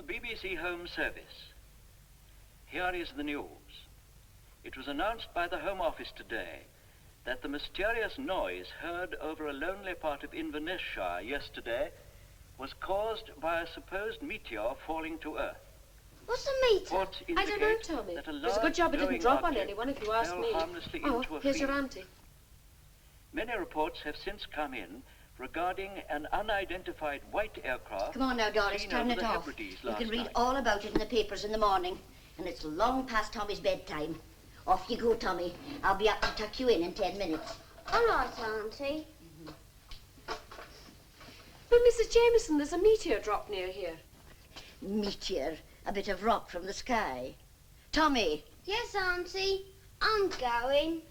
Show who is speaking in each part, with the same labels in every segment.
Speaker 1: the BBC Home Service. Here is the news. It was announced by the Home Office today that the mysterious noise heard over a lonely part of Inverness-shire yesterday was caused by a supposed meteor falling to Earth.
Speaker 2: What's a meteor?
Speaker 3: I don't know, Tommy. It's a good job it didn't drop on anyone, if you ask me. Oh, here's your auntie.
Speaker 1: Many reports have since come in regarding an unidentified white aircraft.
Speaker 2: Come on now, Doris, turn it off. You can read all about it in the papers in the morning, and it's long past Tommy's bedtime. Off you go, Tommy. I'll be up to tuck you in 10 minutes.
Speaker 4: All right, Auntie.
Speaker 3: But, Mrs. Jameson, there's a meteor drop near here.
Speaker 2: Meteor? A bit of rock from the sky. Tommy.
Speaker 4: Yes, Auntie. I'm going.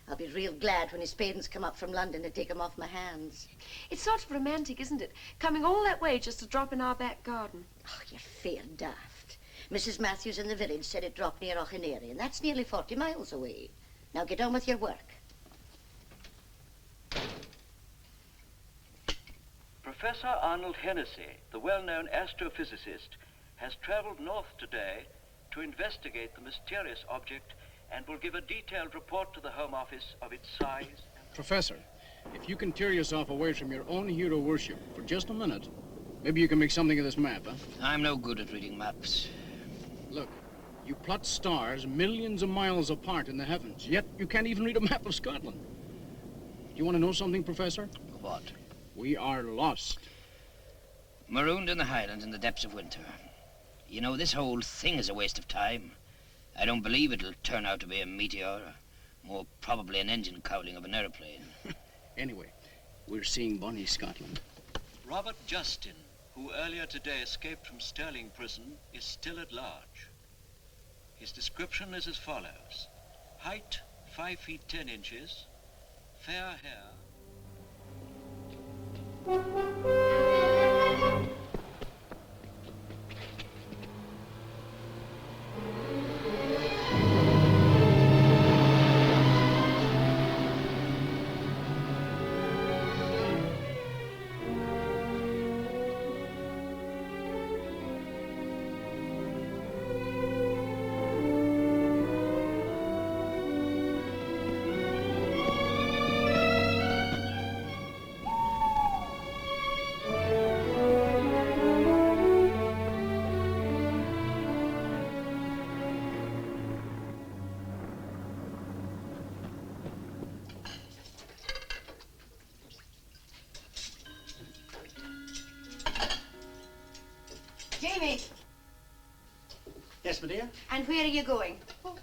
Speaker 2: I'll be real glad when his parents come up from London to take him off my hands.
Speaker 3: It's sort of romantic, isn't it? Coming all that way just to drop in our back garden.
Speaker 2: Oh, you're fair daft. Mrs. Matthews in the village said it dropped near Auchinary, and that's nearly 40 miles away. Now get on with your work.
Speaker 1: Professor Arnold Hennessy, the well-known astrophysicist, has traveled north today to investigate the mysterious object and will give a detailed report to the Home Office of its size.
Speaker 5: Professor, if you can tear yourself away from your own hero worship for just a minute, maybe you can make something of this map, huh?
Speaker 6: I'm no good at reading maps.
Speaker 5: Look, you plot stars millions of miles apart in the heavens, yet you can't even read a map of Scotland. Do you want to know something, Professor?
Speaker 6: What?
Speaker 5: We are lost.
Speaker 6: Marooned in the Highlands in the depths of winter. You know, this whole thing is a waste of time. I don't believe it'll turn out to be a meteor, or more probably an engine cowling of an airplane.
Speaker 5: Anyway, we're seeing Bonnie Scotland.
Speaker 1: Robert Justin, who earlier today escaped from Stirling prison, is still at large. His description is as follows. Height, 5 feet 10 inches, fair hair.
Speaker 2: Jamie!
Speaker 7: Yes, my dear?
Speaker 2: And where are you going?
Speaker 7: Oh,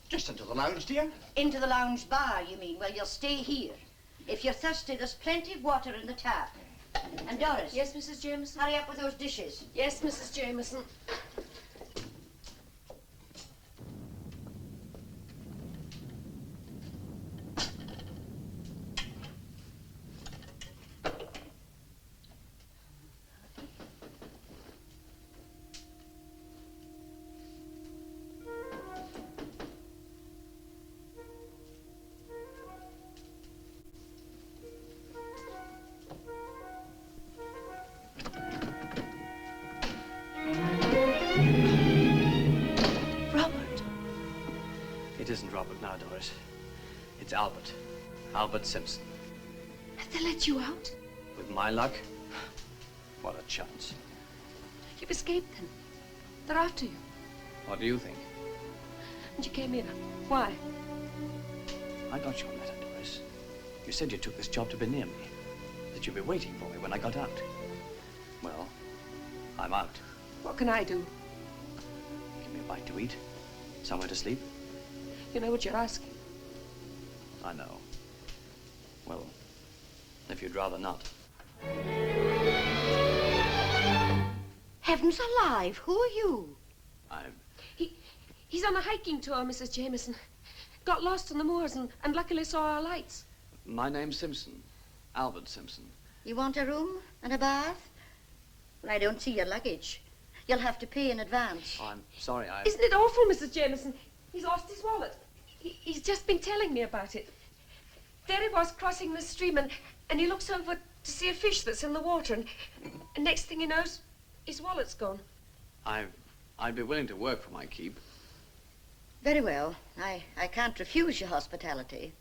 Speaker 7: just into the lounge, dear.
Speaker 2: Into the lounge bar, you mean? Well, you'll stay here. If you're thirsty, there's plenty of water in the tap. And Doris.
Speaker 3: Yes, Mrs. Jameson?
Speaker 2: Hurry up with those dishes.
Speaker 3: Yes, Mrs. Jameson.
Speaker 7: It isn't Robert now, Doris. It's Albert. Albert Simpson.
Speaker 3: Have they let you out?
Speaker 7: With my luck, what a chance.
Speaker 3: You've escaped then. They're after you.
Speaker 7: What do you think?
Speaker 3: And you came here. Why?
Speaker 7: I got your letter, Doris. You said you took this job to be near me. That you'd be waiting for me when I got out. Well, I'm out.
Speaker 3: What can I do?
Speaker 7: Give me a bite to eat. Somewhere to sleep.
Speaker 3: You know what you're asking.
Speaker 7: I know. Well, if you'd rather not.
Speaker 2: Heavens alive, who are you?
Speaker 3: He's on a hiking tour, Mrs. Jameson. Got lost on the moors and luckily saw our lights.
Speaker 7: My name's Simpson. Albert Simpson.
Speaker 2: You want a room and a bath? Well, I don't see your luggage. You'll have to pay in advance.
Speaker 7: Oh, I'm sorry,
Speaker 3: Isn't it awful, Mrs. Jameson? He's lost his wallet. He's just been telling me about it. There he was crossing the stream and he looks over to see a fish that's in the water and next thing he knows, His wallet's gone.
Speaker 7: I'd be willing to work for my keep.
Speaker 2: Very well. I can't refuse your hospitality.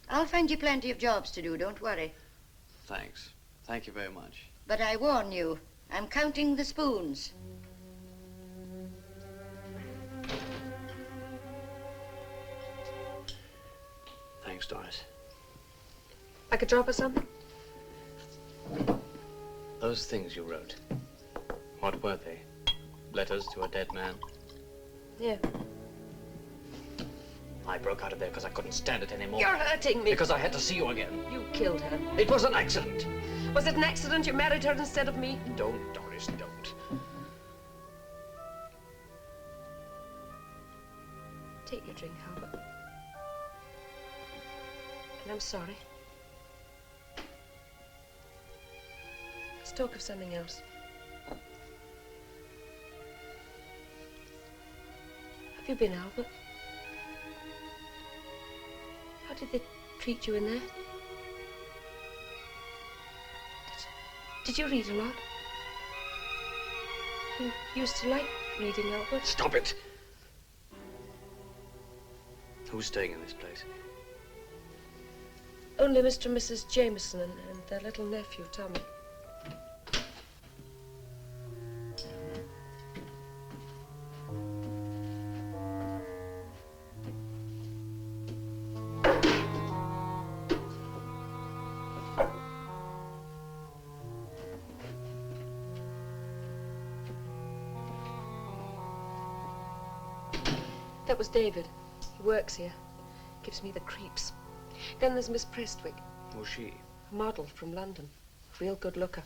Speaker 2: I'll find you plenty of jobs to do, don't worry.
Speaker 7: Thanks. Thank you very much.
Speaker 2: But I warn you, I'm counting the spoons.
Speaker 7: Thanks, Doris.
Speaker 3: Like a job or something?
Speaker 7: Those things you wrote, what were they? Letters to a dead man?
Speaker 3: Yeah.
Speaker 7: I broke out of there because I couldn't stand it anymore.
Speaker 3: You're hurting me.
Speaker 7: Because I had to see you again.
Speaker 3: You killed her.
Speaker 7: It was an accident.
Speaker 3: Was it an accident you married her instead of me?
Speaker 7: Don't, Doris, don't.
Speaker 3: Take your drink, Albert. And I'm sorry. Let's talk of something else. Have you been, Albert? How did they treat you in there? Did you read a lot? You used to like reading, Albert.
Speaker 7: Stop it! Who's staying in this place?
Speaker 3: Only Mr. and Mrs. Jameson and their little nephew, Tommy. That was David. He works here. Gives me the creeps. Then there's Miss Prestwick.
Speaker 7: Who's she?
Speaker 3: A model from London. Real good looker.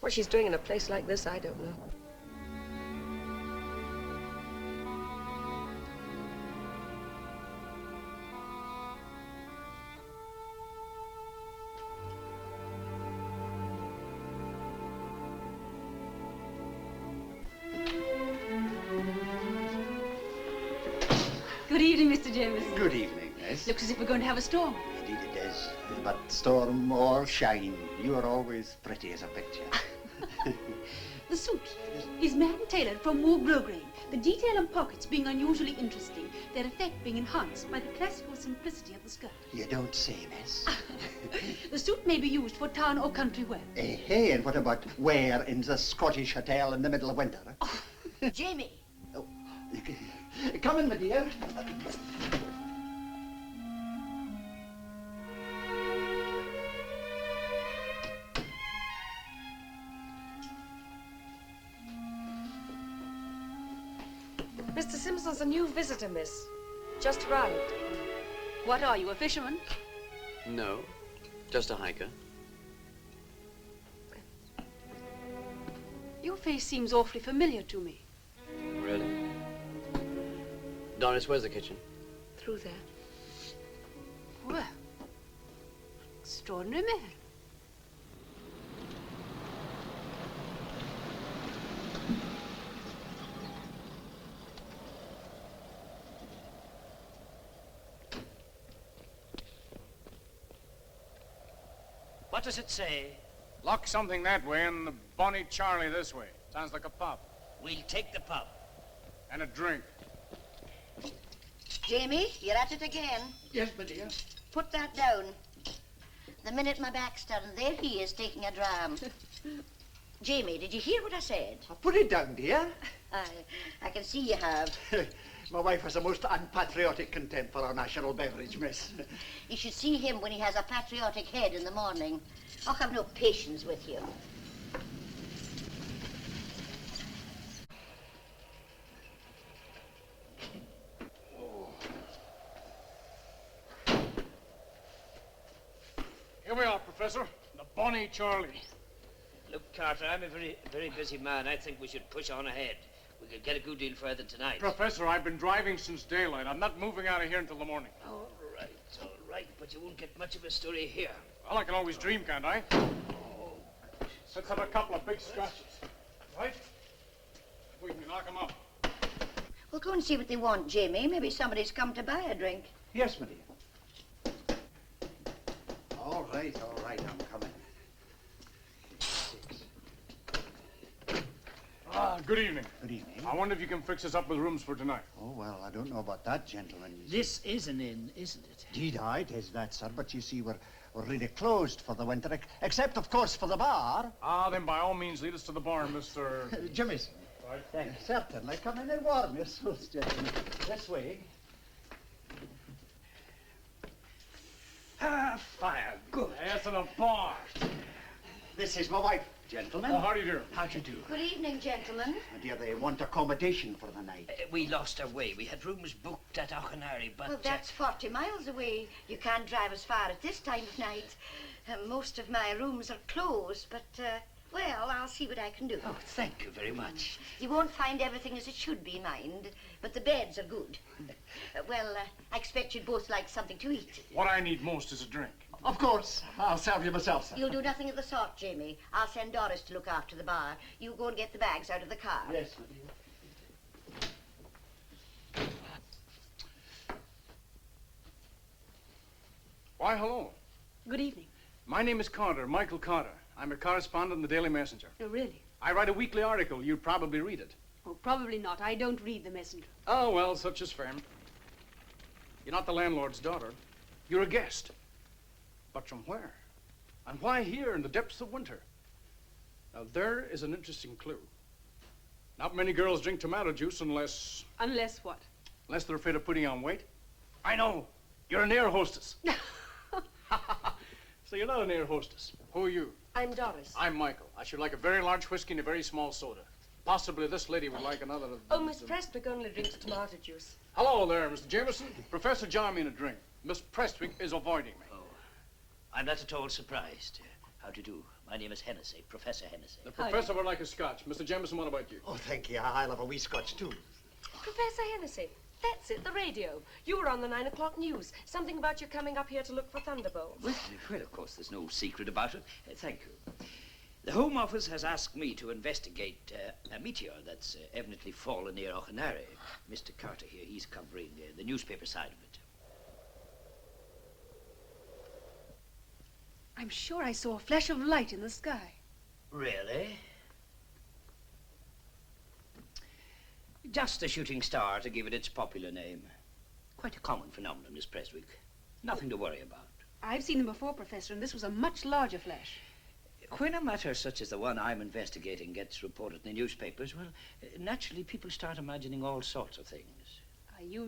Speaker 3: What she's doing in a place like this, I don't know.
Speaker 8: Good evening, Mr. Jameson.
Speaker 9: Good evening, miss.
Speaker 8: Looks as if we're going to have a storm.
Speaker 9: Indeed it does. But storm or shine, you are always pretty as a picture.
Speaker 8: The suit is man-tailored from more grosgrain. The detail and pockets being unusually interesting, their effect being enhanced by the classical simplicity of the skirt.
Speaker 9: You don't say, miss.
Speaker 8: The suit may be used for town or country wear.
Speaker 9: Hey, and what about wear in the Scottish hotel in the middle of winter?
Speaker 2: Oh, Jamie.
Speaker 9: Oh, come in, my dear.
Speaker 3: Mr. Simpson's a new visitor, miss. Just arrived.
Speaker 8: What are you, a fisherman?
Speaker 7: No, just a hiker.
Speaker 8: Your face seems awfully familiar to me.
Speaker 7: Really? Doris, where's the kitchen?
Speaker 3: Through there.
Speaker 8: Well, extraordinary man.
Speaker 6: What does it say?
Speaker 5: Lock something that way and the Bonnie Charlie this way. Sounds like a pub.
Speaker 6: We'll take the pub.
Speaker 5: And a drink.
Speaker 2: Jamie, you're at it again.
Speaker 9: Yes, my dear.
Speaker 2: Put that down. The minute my back's turned, there he is taking a dram. Jamie, did you hear what I said?
Speaker 9: I'll put it down, dear.
Speaker 2: I can see you have.
Speaker 9: My wife has a most unpatriotic contempt for our national beverage, miss.
Speaker 2: You should see him when he has a patriotic head in the morning. I'll have no patience with you.
Speaker 5: Here we are, Professor. The Bonnie Charlie.
Speaker 6: Look, Carter, I'm a very busy man. I think we should push on ahead. We could get a good deal further tonight.
Speaker 5: Professor, I've been driving since daylight. I'm not moving out of here until the morning.
Speaker 6: All right, but you won't get much of a story here.
Speaker 5: Well, I can always dream, can't I? Let's have a couple of big scratches. Right? We can knock them up.
Speaker 2: Well, go and see what they want, Jamie. Maybe somebody's come to buy a drink.
Speaker 9: Yes, my dear. All right, I'm coming. 6.
Speaker 5: Good evening.
Speaker 9: Good evening.
Speaker 5: I wonder if you can fix us up with rooms for tonight.
Speaker 9: Oh, well, I don't know about that, gentlemen.
Speaker 6: This is an inn, isn't it?
Speaker 9: Indeed, it is that, sir. But you see, we're really closed for the winter, except, of course, for the bar.
Speaker 5: Ah, then by all means, lead us to the bar, Mr.
Speaker 9: Jamieson.
Speaker 5: Right.
Speaker 9: Thank you. Certainly. Come in and warm yourselves, gentlemen. This way.
Speaker 6: Ah, fire. Good.
Speaker 5: Yes, in a bar.
Speaker 9: This is my wife, gentlemen.
Speaker 5: Oh, how do you do?
Speaker 6: How do you do?
Speaker 2: Good evening, gentlemen.
Speaker 9: My dear, they want accommodation for the night.
Speaker 6: We lost our way. We had rooms booked at Auchenary, but...
Speaker 2: Well, that's 40 miles away. You can't drive as far at this time of night. Most of my rooms are closed, but, well, I'll see what I can do.
Speaker 6: Oh, thank you very much.
Speaker 2: You won't find everything as it should be, mind, but the beds are good. Well, I expect you'd both like something to eat.
Speaker 5: What I need most is a drink.
Speaker 9: Of course. I'll serve you myself, sir.
Speaker 2: You'll do nothing of the sort, Jamie. I'll send Doris to look after the bar. You go and get the bags out of the car.
Speaker 9: Yes, my dear.
Speaker 5: Why, hello.
Speaker 8: Good evening.
Speaker 5: My name is Carter, Michael Carter. I'm a correspondent in the Daily Messenger.
Speaker 8: Oh, really?
Speaker 5: I write a weekly article. You'd probably read it.
Speaker 8: Oh, probably not. I don't read the Messenger.
Speaker 5: Oh, well, such is fair. You're not the landlord's daughter. You're a guest. But from where? And why here in the depths of winter? Now, there is an interesting clue. Not many girls drink tomato juice unless
Speaker 8: Unless what?
Speaker 5: they're afraid of putting on weight. I know. You're an air hostess. So you're not an air hostess. Who are you?
Speaker 3: I'm Doris.
Speaker 5: I'm Michael. I should like a very large whiskey and a very small soda. Possibly this lady would like another of...
Speaker 3: Oh, Miss Prestwick only drinks tomato juice.
Speaker 5: Hello there, Mr. Jameson. Professor John me in a drink. Miss Prestwick is avoiding me.
Speaker 6: Oh, I'm not at all surprised. How do you do? My name is Hennessy, Professor Hennessy.
Speaker 5: The professor would like a scotch. Mr. Jameson, what about you?
Speaker 9: Oh, thank you. I'll have a wee scotch, too.
Speaker 3: Professor Hennessy, that's it, the radio. You were on the 9 o'clock news. Something about you coming up here to look for thunderbolts.
Speaker 6: Well, of course, there's no secret about it. Thank you. The Home Office has asked me to investigate a meteor that's evidently fallen near Auchenary. Mr. Carter here, he's covering the newspaper side of it.
Speaker 8: I'm sure I saw a flash of light in the sky.
Speaker 6: Really? Just a shooting star, to give it its popular name. Quite a common phenomenon, Miss Prestwick. Nothing to worry about.
Speaker 8: I've seen them before, Professor, and this was a much larger flash.
Speaker 6: When a matter such as the one I'm investigating gets reported in the newspapers, well, naturally people start imagining all sorts of things.
Speaker 8: You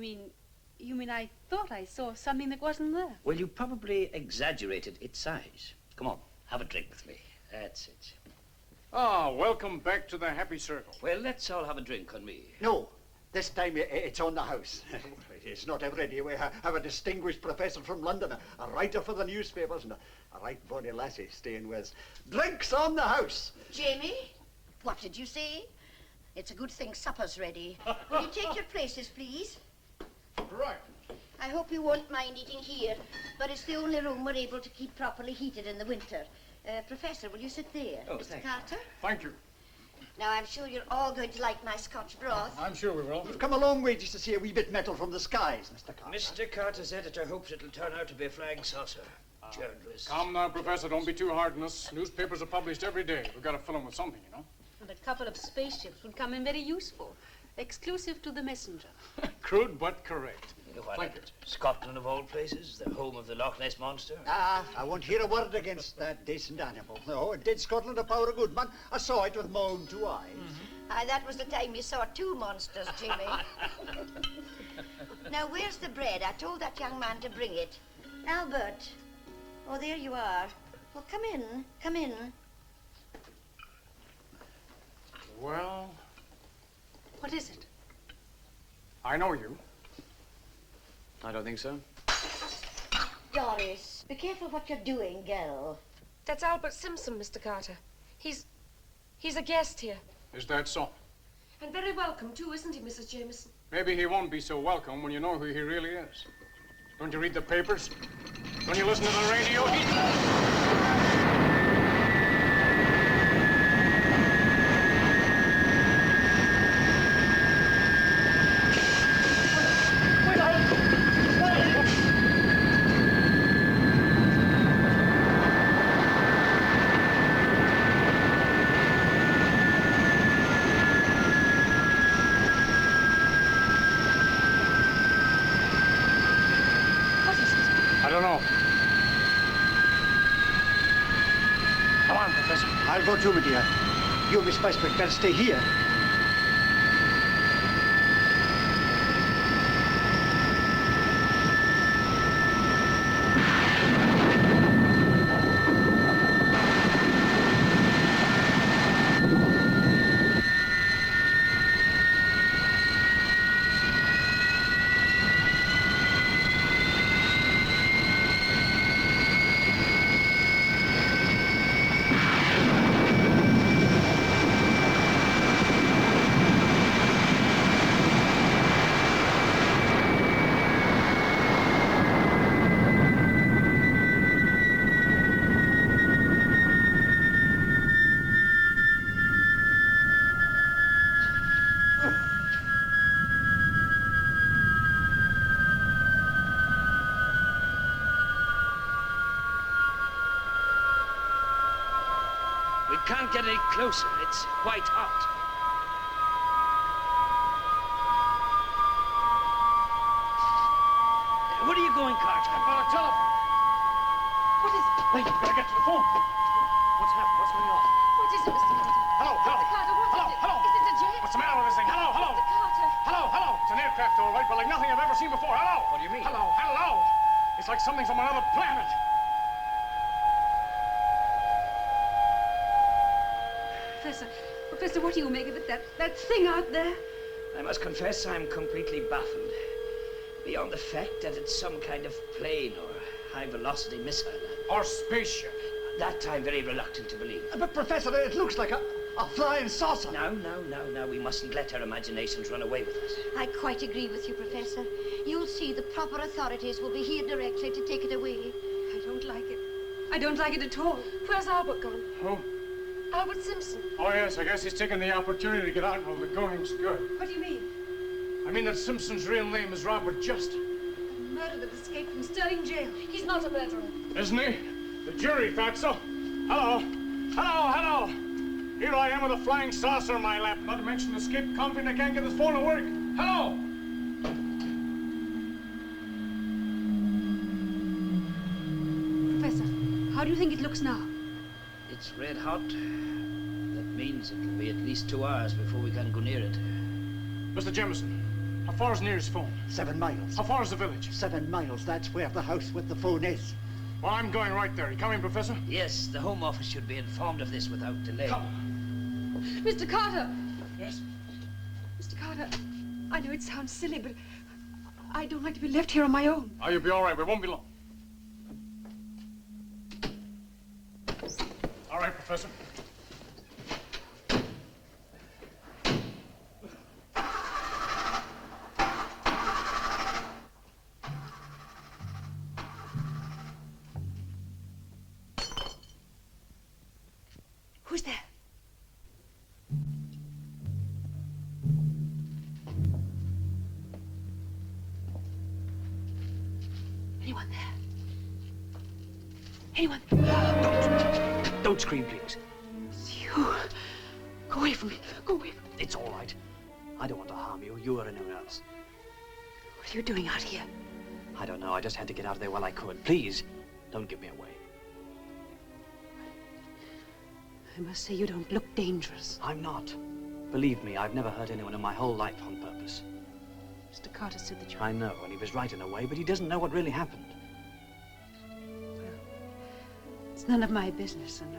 Speaker 8: mean I thought I saw something that wasn't there?
Speaker 6: Well, you probably exaggerated its size. Come on, have a drink with me. That's it.
Speaker 5: Ah, welcome back to the happy circle.
Speaker 6: Well, let's all have a drink on me.
Speaker 9: No, this time it's on the house. It's not every day we have a distinguished professor from London, a writer for the newspapers, and a right bonny lassie staying with us. Drinks on the house.
Speaker 2: Jamie, what did you say? It's a good thing supper's ready. Will you take your places, please?
Speaker 5: Right.
Speaker 2: I hope you won't mind eating here, but it's the only room we're able to keep properly heated in the winter. Professor, will you sit there?
Speaker 6: Oh,
Speaker 2: Mr.
Speaker 6: thank you.
Speaker 2: Carter?
Speaker 5: Thank you.
Speaker 2: Now, I'm sure you're all going to like my Scotch broth.
Speaker 5: I'm sure we will.
Speaker 9: We've come a long way just to see a wee bit metal from the skies, Mr. Carter.
Speaker 6: Mr. Carter's editor hopes it'll turn out to be a flying saucer. Journalist.
Speaker 5: Come now, Professor, don't be too hard on us. Newspapers are published every day. We've got to fill them with something, you know.
Speaker 8: And a couple of spaceships would come in very useful. Exclusive to the Messenger.
Speaker 5: Crude but correct.
Speaker 6: Why
Speaker 5: Thank
Speaker 6: not? Scotland, of all places, the home of the Loch Ness Monster.
Speaker 9: I won't hear a word against that decent animal. No, it did Scotland a power of good, man. I saw it with my own 2 eyes.
Speaker 2: Aye, that was the time you saw 2 monsters, Jimmy. Now, where's the bread? I told that young man to bring it. Albert. Oh, there you are. Well, come in. Come in.
Speaker 5: Well,
Speaker 8: What is it?
Speaker 5: I know you.
Speaker 7: I don't think so.
Speaker 2: Doris, be careful what you're doing, girl.
Speaker 3: That's Albert Simpson, Mr. Carter. He's a guest here.
Speaker 5: Is that so?
Speaker 3: And very welcome, too, isn't he, Mrs. Jameson?
Speaker 5: Maybe he won't be so welcome when you know who he really is. Don't you read the papers? Don't you listen to the radio? don't know. Come on, Professor.
Speaker 9: I'll go too, my dear. You, Miss Westwick, better stay here.
Speaker 6: We can't get any closer. It's white hot. Where are you going, Carter?
Speaker 5: I'm on a telephone.
Speaker 3: What is it?
Speaker 5: Wait, we gotta get to the phone. What's happened? What's going on?
Speaker 3: What is it, Mr. Carter?
Speaker 5: Hello, hello.
Speaker 3: Mr. Carter, what
Speaker 5: Hello,
Speaker 3: is it?
Speaker 5: hello.
Speaker 3: Is it a jet?
Speaker 5: What's the matter with this thing? Hello, hello.
Speaker 3: Mr. Carter.
Speaker 5: Hello, hello. It's an aircraft, all right, but like nothing I've ever seen before. Hello.
Speaker 7: What do you mean?
Speaker 5: Hello, hello. It's like something from another planet.
Speaker 8: Professor, what do you make of it? That thing out there?
Speaker 6: I must confess I'm completely baffled. Beyond the fact that it's some kind of plane or high-velocity missile.
Speaker 5: Or spaceship.
Speaker 6: That I'm very reluctant to believe.
Speaker 9: But, Professor, it looks like a flying saucer.
Speaker 6: Now, we mustn't let our imaginations run away with us.
Speaker 2: I quite agree with you, Professor. You'll see the proper authorities will be here directly to take it away.
Speaker 8: I don't like it. I don't like it at all.
Speaker 3: Where's Albert gone?
Speaker 5: Who?
Speaker 3: Albert Simpson.
Speaker 5: Oh, yes, I guess he's taken the opportunity to get out while the going's good.
Speaker 8: What do you mean?
Speaker 5: I mean that Simpson's real name is Robert Justin.
Speaker 8: A murderer that escaped from Sterling jail.
Speaker 3: He's not a murderer.
Speaker 5: Isn't he? The jury thought so. Hello. Hello, hello. Here I am with a flying saucer in my lap. Not to mention the escaped convict. I can't get this phone to work. Hello.
Speaker 8: Professor, how do you think it looks now?
Speaker 6: It's red hot. That means it'll be at least 2 hours before we can go near it.
Speaker 5: Mr. Jameson, how far is nearest phone?
Speaker 9: 7 miles.
Speaker 5: How far is the village?
Speaker 9: 7 miles. That's where the house with the phone is.
Speaker 5: Well, I'm going right there. You coming, Professor?
Speaker 6: Yes, the Home Office should be informed of this without delay.
Speaker 5: Come.
Speaker 8: Mr. Carter!
Speaker 5: Yes?
Speaker 8: Mr. Carter, I know it sounds silly, but I don't like to be left here on my own.
Speaker 5: Oh, you'll be all right. We won't be long. All right, Professor.
Speaker 8: Who's there? Anyone there? Anyone?
Speaker 7: Don't scream, please.
Speaker 8: It's you. Go away from me. Go away from me.
Speaker 7: It's all right. I don't want to harm you. You or anyone else.
Speaker 8: What are you doing out here?
Speaker 7: I don't know. I just had to get out of there while I could. Please, don't give me away.
Speaker 8: I must say you don't look dangerous.
Speaker 7: I'm not. Believe me, I've never hurt anyone in my whole life on purpose.
Speaker 8: Mr. Carter said that you...
Speaker 7: I know, and he was right in a way, but he doesn't know what really happened.
Speaker 8: Well, it's none of my business, and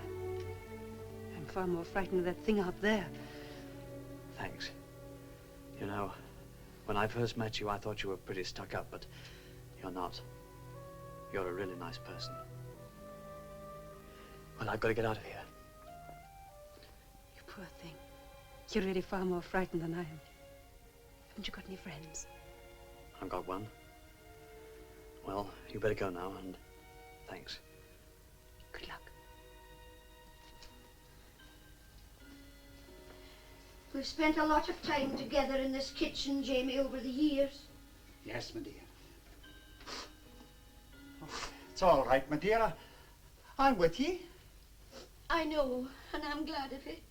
Speaker 8: I'm far more frightened of that thing out there.
Speaker 7: Thanks. You know, when I first met you, I thought you were pretty stuck up, but you're not. You're a really nice person. Well, I've got to get out of here.
Speaker 8: You poor thing. You're really far more frightened than I am. Haven't you got any friends?
Speaker 7: I've got one. Well, you better go now, and thanks.
Speaker 8: Good luck.
Speaker 2: We've spent a lot of time together in this kitchen, Jamie, over the years.
Speaker 9: Yes, my dear. Oh, it's all right, my dear. I'm with ye.
Speaker 2: I know, and I'm glad of it.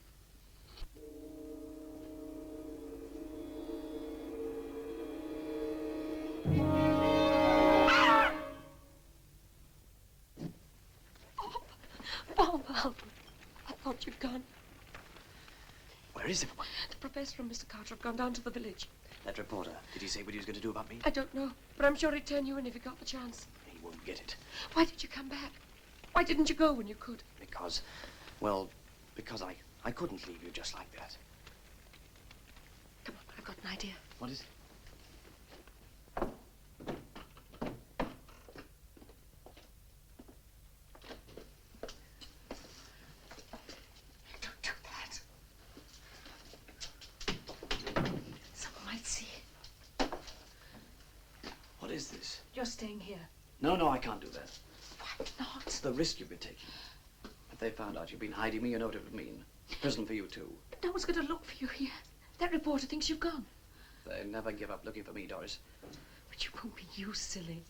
Speaker 3: thought you'd gone.
Speaker 7: Where is everyone?
Speaker 3: The professor and Mr. Carter have gone down to the village.
Speaker 7: That reporter, did he say what he was going to do about me?
Speaker 3: I don't know, but I'm sure he'd turn you in if he got the chance.
Speaker 7: He won't get it.
Speaker 3: Why did you come back? Why didn't you go when you could?
Speaker 7: Because I couldn't leave you just like that.
Speaker 3: Come on, I've got an idea.
Speaker 7: What is it?
Speaker 3: Don't do that. Someone might see.
Speaker 7: What is this?
Speaker 3: You're staying here.
Speaker 7: No, I can't do that.
Speaker 3: Why not?
Speaker 7: It's the risk you've been taking. If they found out you've been hiding me, you know what it would mean. Prison for you, too.
Speaker 3: But no one's going to look for you here. That reporter thinks you've gone.
Speaker 7: They never give up looking for me, Doris.
Speaker 3: But you won't be you, silly.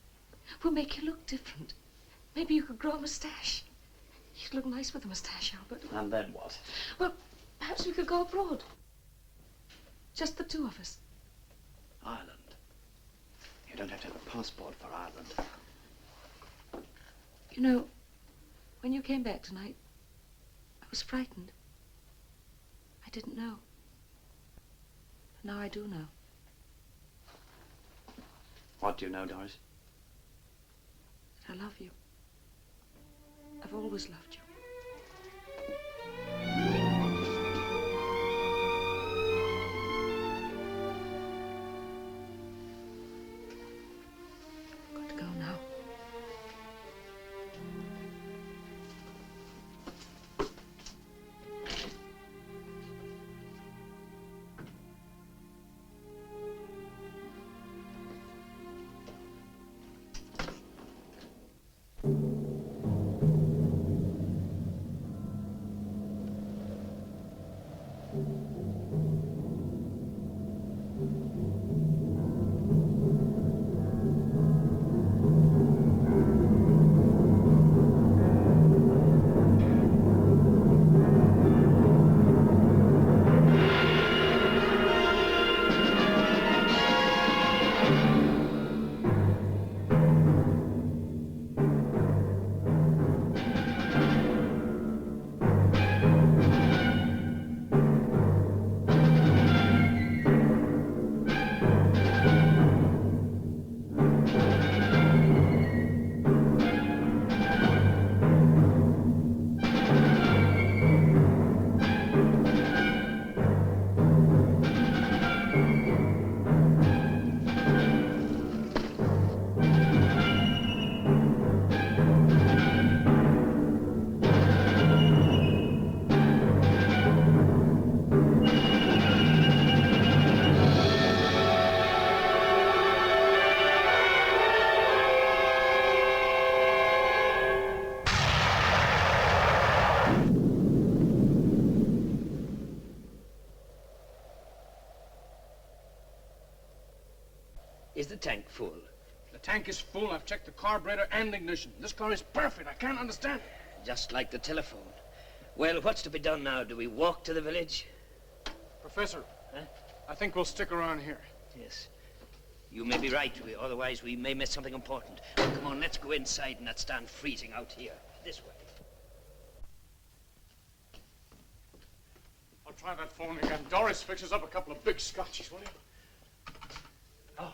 Speaker 3: We'll make you look different. Maybe you could grow a moustache. You'd look nice with a moustache, Albert.
Speaker 7: And then what?
Speaker 3: Well, perhaps we could go abroad. Just the two of us.
Speaker 7: Ireland. You don't have to have a passport for Ireland.
Speaker 3: You know, when you came back tonight, I was frightened. I didn't know. But now I do know.
Speaker 7: What do you know, Doris?
Speaker 3: That I love you. I've always loved you. I've got to go now.
Speaker 6: Is the tank full?
Speaker 5: The tank is full. I've checked the carburetor and ignition. This car is perfect. I can't understand it.
Speaker 6: Just like the telephone. Well, what's to be done now? Do we walk to the village?
Speaker 5: Professor,
Speaker 6: Huh?
Speaker 5: I think we'll stick around here.
Speaker 6: Yes. You may be right. Otherwise, we may miss something important. Well, come on, let's go inside and not stand freezing out here. This way.
Speaker 5: I'll try that phone again. Doris fixes up a couple of big scotches, will you?
Speaker 7: Oh.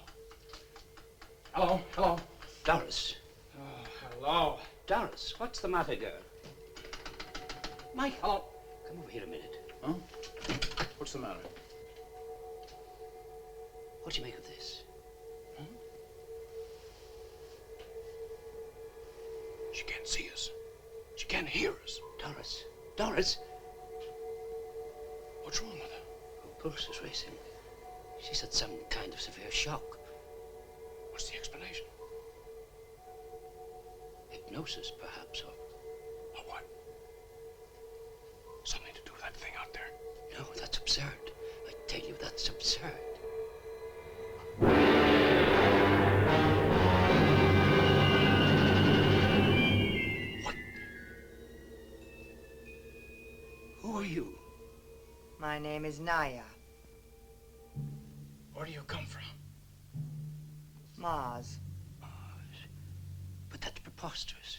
Speaker 5: Hello, hello.
Speaker 6: Doris.
Speaker 5: Oh, hello.
Speaker 6: Doris, what's the matter, girl?
Speaker 5: Mike. Hello.
Speaker 6: Come over here a minute.
Speaker 5: Huh? What's the matter?
Speaker 6: What do you make of this?
Speaker 5: Huh? She can't see us. She can't hear us.
Speaker 6: Doris. Doris.
Speaker 5: What's wrong with her?
Speaker 6: Her pulse is racing. She's had some kind of severe shock.
Speaker 5: What's the explanation?
Speaker 6: Hypnosis, perhaps, or...
Speaker 5: Or what? Something to do with that thing out there.
Speaker 6: No, that's absurd. I tell you, that's absurd. What? Who are you?
Speaker 10: My name is Naya.
Speaker 5: Where do you come from?
Speaker 10: Mars.
Speaker 6: Mars. But that's preposterous.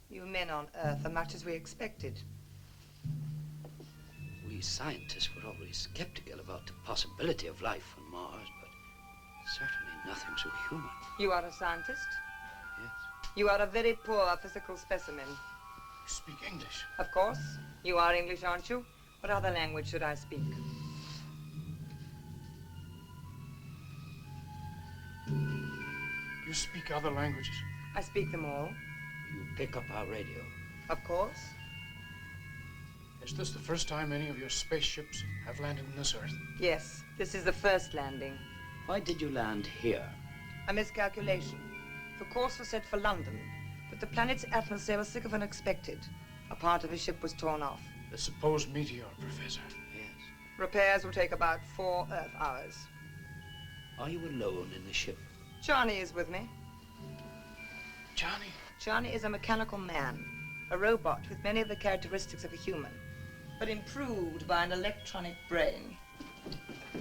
Speaker 10: You men on Earth are much as we expected.
Speaker 6: we scientists were always skeptical about the possibility of life on Mars, but certainly nothing so human.
Speaker 10: You are a scientist?
Speaker 6: Yes.
Speaker 10: You are a very poor physical specimen.
Speaker 5: You speak English?
Speaker 10: Of course. You are English, aren't you? What other language should I speak?
Speaker 5: You speak other languages?
Speaker 10: I speak them all.
Speaker 6: You pick up our radio?
Speaker 10: Of course.
Speaker 5: Is this the first time any of your spaceships have landed on this Earth?
Speaker 10: Yes, this is the first landing.
Speaker 6: Why did you land here?
Speaker 10: A miscalculation. The course was set for London, but the planet's atmosphere was thicker than expected. A part of his ship was torn off.
Speaker 5: The supposed meteor, Professor.
Speaker 6: Yes.
Speaker 10: Repairs will take about 4 Earth hours.
Speaker 6: Are you alone in the ship?
Speaker 10: Johnny is with me.
Speaker 5: Johnny?
Speaker 10: Johnny is a mechanical man, a robot with many of the characteristics of a human, but improved by an electronic brain. The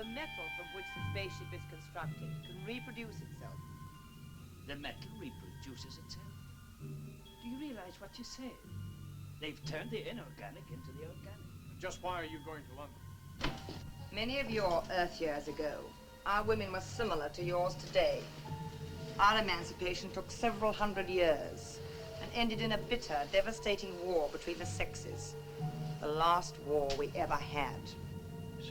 Speaker 10: metal from which the spaceship is constructed can reproduce itself.
Speaker 6: The metal reproduces itself? Do you realize what you said? They've turned the inorganic into the organic.
Speaker 5: Just why are you going to London?
Speaker 10: Many of your Earth years ago, our women were similar to yours today. Our emancipation took several hundred years and ended in a bitter, devastating war between the sexes. The last war we ever had.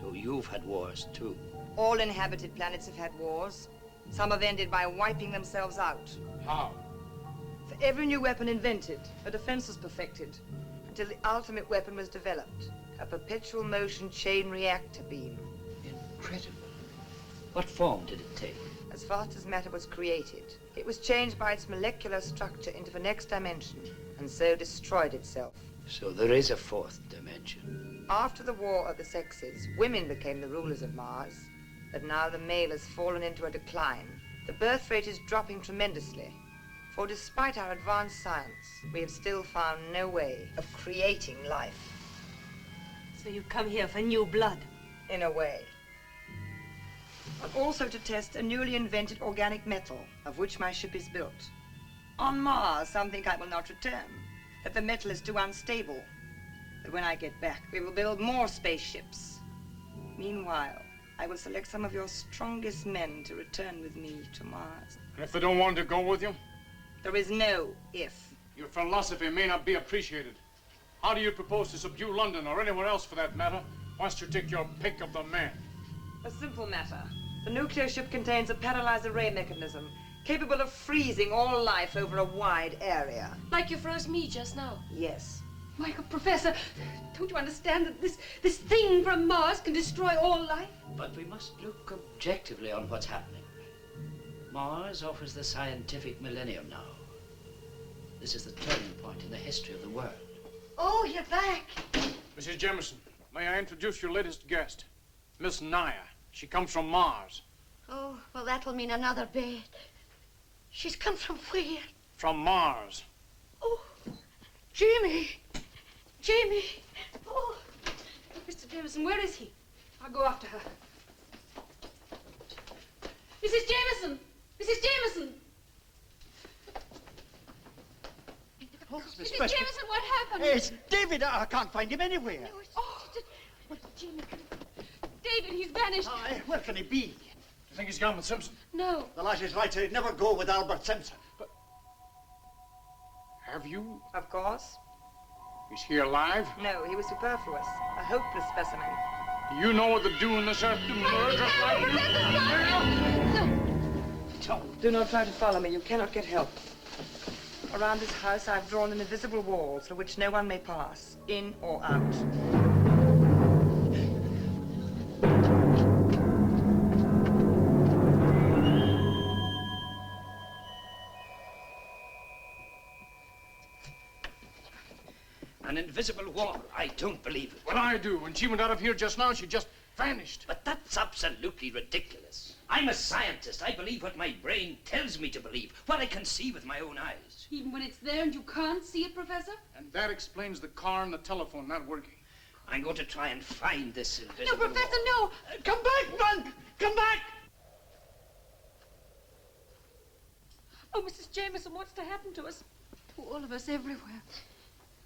Speaker 6: So you've had wars too?
Speaker 10: All inhabited planets have had wars. Some have ended by wiping themselves out.
Speaker 5: How?
Speaker 10: For every new weapon invented, a defense was perfected, until the ultimate weapon was developed, a perpetual motion chain reactor beam.
Speaker 6: Incredible. What form did it take?
Speaker 10: As fast as matter was created, it was changed by its molecular structure into the next dimension, and so destroyed itself.
Speaker 6: So there is a fourth dimension.
Speaker 10: After the War of the Sexes, women became the rulers of Mars, but now the male has fallen into a decline. The birth rate is dropping tremendously, for despite our advanced science, we have still found no way of creating life.
Speaker 8: So you come here for new blood?
Speaker 10: In a way. But also to test a newly invented organic metal, of which my ship is built. On Mars, some think I will not return, that the metal is too unstable. But when I get back, we will build more spaceships. Meanwhile, I will select some of your strongest men to return with me to Mars.
Speaker 5: And if they don't want to go with you?
Speaker 10: There is no if.
Speaker 5: Your philosophy may not be appreciated. How do you propose to subdue London, or anywhere else for that matter, once you take your pick of the men?
Speaker 10: A simple matter. The nuclear ship contains a paralyzed array mechanism, capable of freezing all life over a wide area.
Speaker 3: Like you froze me just now.
Speaker 10: Yes.
Speaker 8: Michael, Professor, don't you understand that this thing from Mars can destroy all life?
Speaker 6: But we must look objectively on what's happening. Mars offers the scientific millennium now. This is the turning point in the history of the world.
Speaker 2: Oh, you're back.
Speaker 5: Mrs. Jemison, may I introduce your latest guest, Miss Naya. She comes from Mars.
Speaker 2: Oh, well, that'll mean another bed. She's come from where?
Speaker 5: From Mars.
Speaker 2: Oh, Jamie. Jamie. Oh.
Speaker 8: Mr. Jameson, where is he? I'll go after her. Mrs. Jameson! Mrs. Jameson!
Speaker 9: Oh,
Speaker 8: Mrs. Jameson, what happened?
Speaker 9: It's David. I can't find him anywhere.
Speaker 2: No, but Jamie,
Speaker 8: David, he's vanished.
Speaker 9: Aye, where can he be?
Speaker 5: Do you think he's gone with Simpson?
Speaker 8: No.
Speaker 9: The lass is right. He'd never go with Albert Simpson.
Speaker 5: But have you?
Speaker 10: Of course.
Speaker 5: He's here alive?
Speaker 10: No, he was superfluous. A hopeless specimen.
Speaker 5: Do you know what they're doing this earth to murder like you?
Speaker 10: Do not try to follow me. You cannot get help. Around this house, I've drawn an invisible wall through which no one may pass, in or out.
Speaker 6: An invisible wall. I don't believe it.
Speaker 5: Well, I do. When she went out of here just now, she just vanished.
Speaker 6: But that's absolutely ridiculous. I'm a scientist. I believe what my brain tells me to believe, what I can see with my own eyes.
Speaker 8: Even when it's there and you can't see it, Professor?
Speaker 5: And that explains the car and the telephone not working.
Speaker 6: I'm going to try and find this invisible
Speaker 8: No, Professor,
Speaker 6: wall.
Speaker 8: no!
Speaker 9: Come back, man! Come back!
Speaker 8: Oh, Mrs. Jameson, what's to happen to us? To all of us everywhere.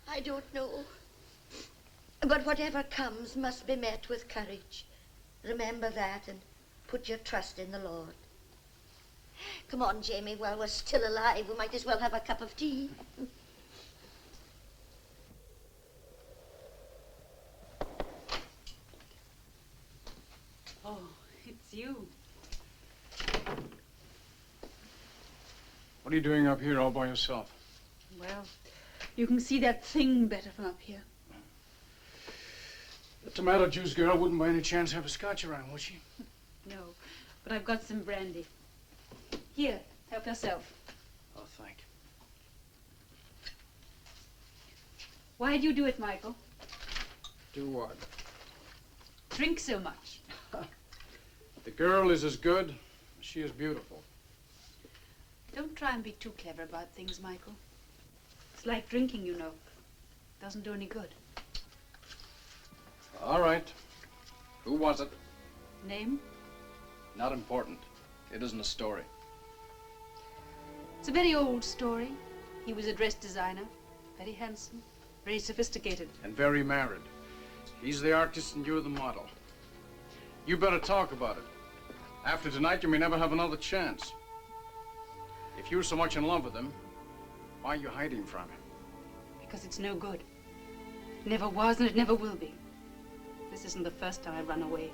Speaker 2: I don't know. But whatever comes must be met with courage. Remember that and put your trust in the Lord. Come on, Jamie, while we're still alive, we might as well have a cup of tea.
Speaker 8: Oh, it's you.
Speaker 5: What are you doing up here all by yourself?
Speaker 8: Well, you can see that thing better from up here.
Speaker 5: The tomato juice girl wouldn't by any chance have a scotch around, would she?
Speaker 8: No, but I've got some brandy. Here, help yourself.
Speaker 5: Oh, thank you.
Speaker 8: Why'd you do it, Michael?
Speaker 5: Do what?
Speaker 8: Drink so much.
Speaker 5: The girl is as good as she is beautiful.
Speaker 8: Don't try and be too clever about things, Michael. It's like drinking, you know. Doesn't do any good.
Speaker 5: All right. Who was it?
Speaker 8: Name?
Speaker 5: Not important. It isn't a story.
Speaker 8: It's a very old story. He was a dress designer, very handsome, very sophisticated.
Speaker 5: And very married. He's the artist and you're the model. You better talk about it. After tonight, you may never have another chance. If you're so much in love with him, why are you hiding from him?
Speaker 8: Because it's no good. It never was and it never will be. This isn't the first time I've run away.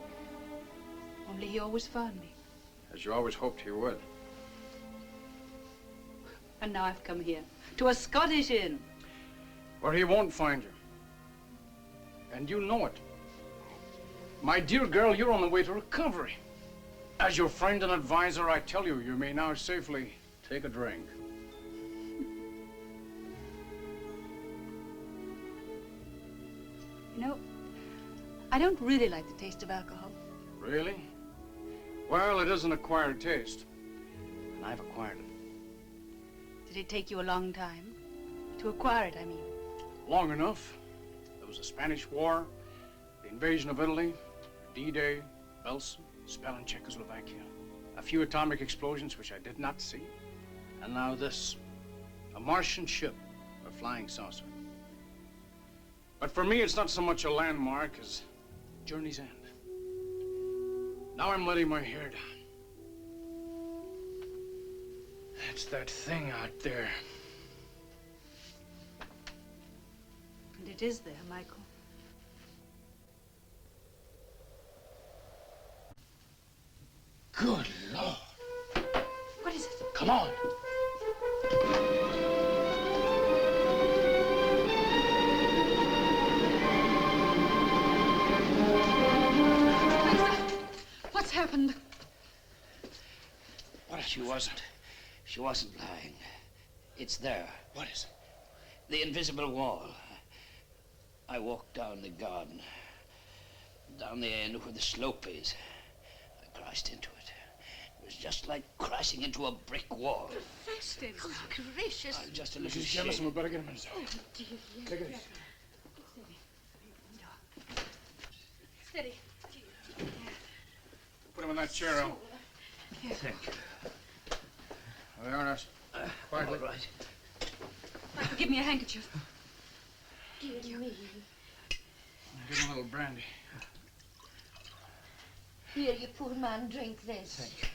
Speaker 8: Only he always found me.
Speaker 5: As you always hoped he would.
Speaker 8: And now I've come here, to a Scottish inn.
Speaker 5: Where he won't find you. And you know it. My dear girl, you're on the way to recovery. As your friend and advisor, I tell you, you may now safely take a drink.
Speaker 8: You know, I don't really like the taste of alcohol.
Speaker 5: Really? Well, it is an acquired taste. And I've acquired it.
Speaker 8: Did it take you a long time? To acquire it, I mean.
Speaker 5: Long enough. There was the Spanish War, the invasion of Italy, D-Day, Belsen, spell in Czechoslovakia, a few atomic explosions which I did not see, and now this, a Martian ship, a flying saucer. But for me, it's not so much a landmark as journey's end. Now I'm letting my hair down. It's that thing out there.
Speaker 8: And it is there, Michael.
Speaker 5: Good Lord.
Speaker 8: What is it?
Speaker 5: Come on.
Speaker 8: What's happened?
Speaker 5: What is
Speaker 6: She wasn't lying. It's there.
Speaker 5: What is it?
Speaker 6: The invisible wall. I walked down the garden, down the end where the slope is. I crashed into it. It was just like crashing into a brick wall.
Speaker 8: Steady.
Speaker 2: Good gracious.
Speaker 6: I'm just a little
Speaker 5: Mrs.
Speaker 6: shaken.
Speaker 5: Jemison, we better get him inside.
Speaker 2: Oh, dear.
Speaker 5: Take it easy.
Speaker 8: Steady.
Speaker 5: Put him in that chair, Al.
Speaker 6: Thank you.
Speaker 5: There they are, nurse. Quietly.
Speaker 6: All right.
Speaker 8: Michael, give me a handkerchief.
Speaker 2: Dear me.
Speaker 5: Give him a little brandy.
Speaker 2: Here, you poor man, drink this.
Speaker 6: Thank you.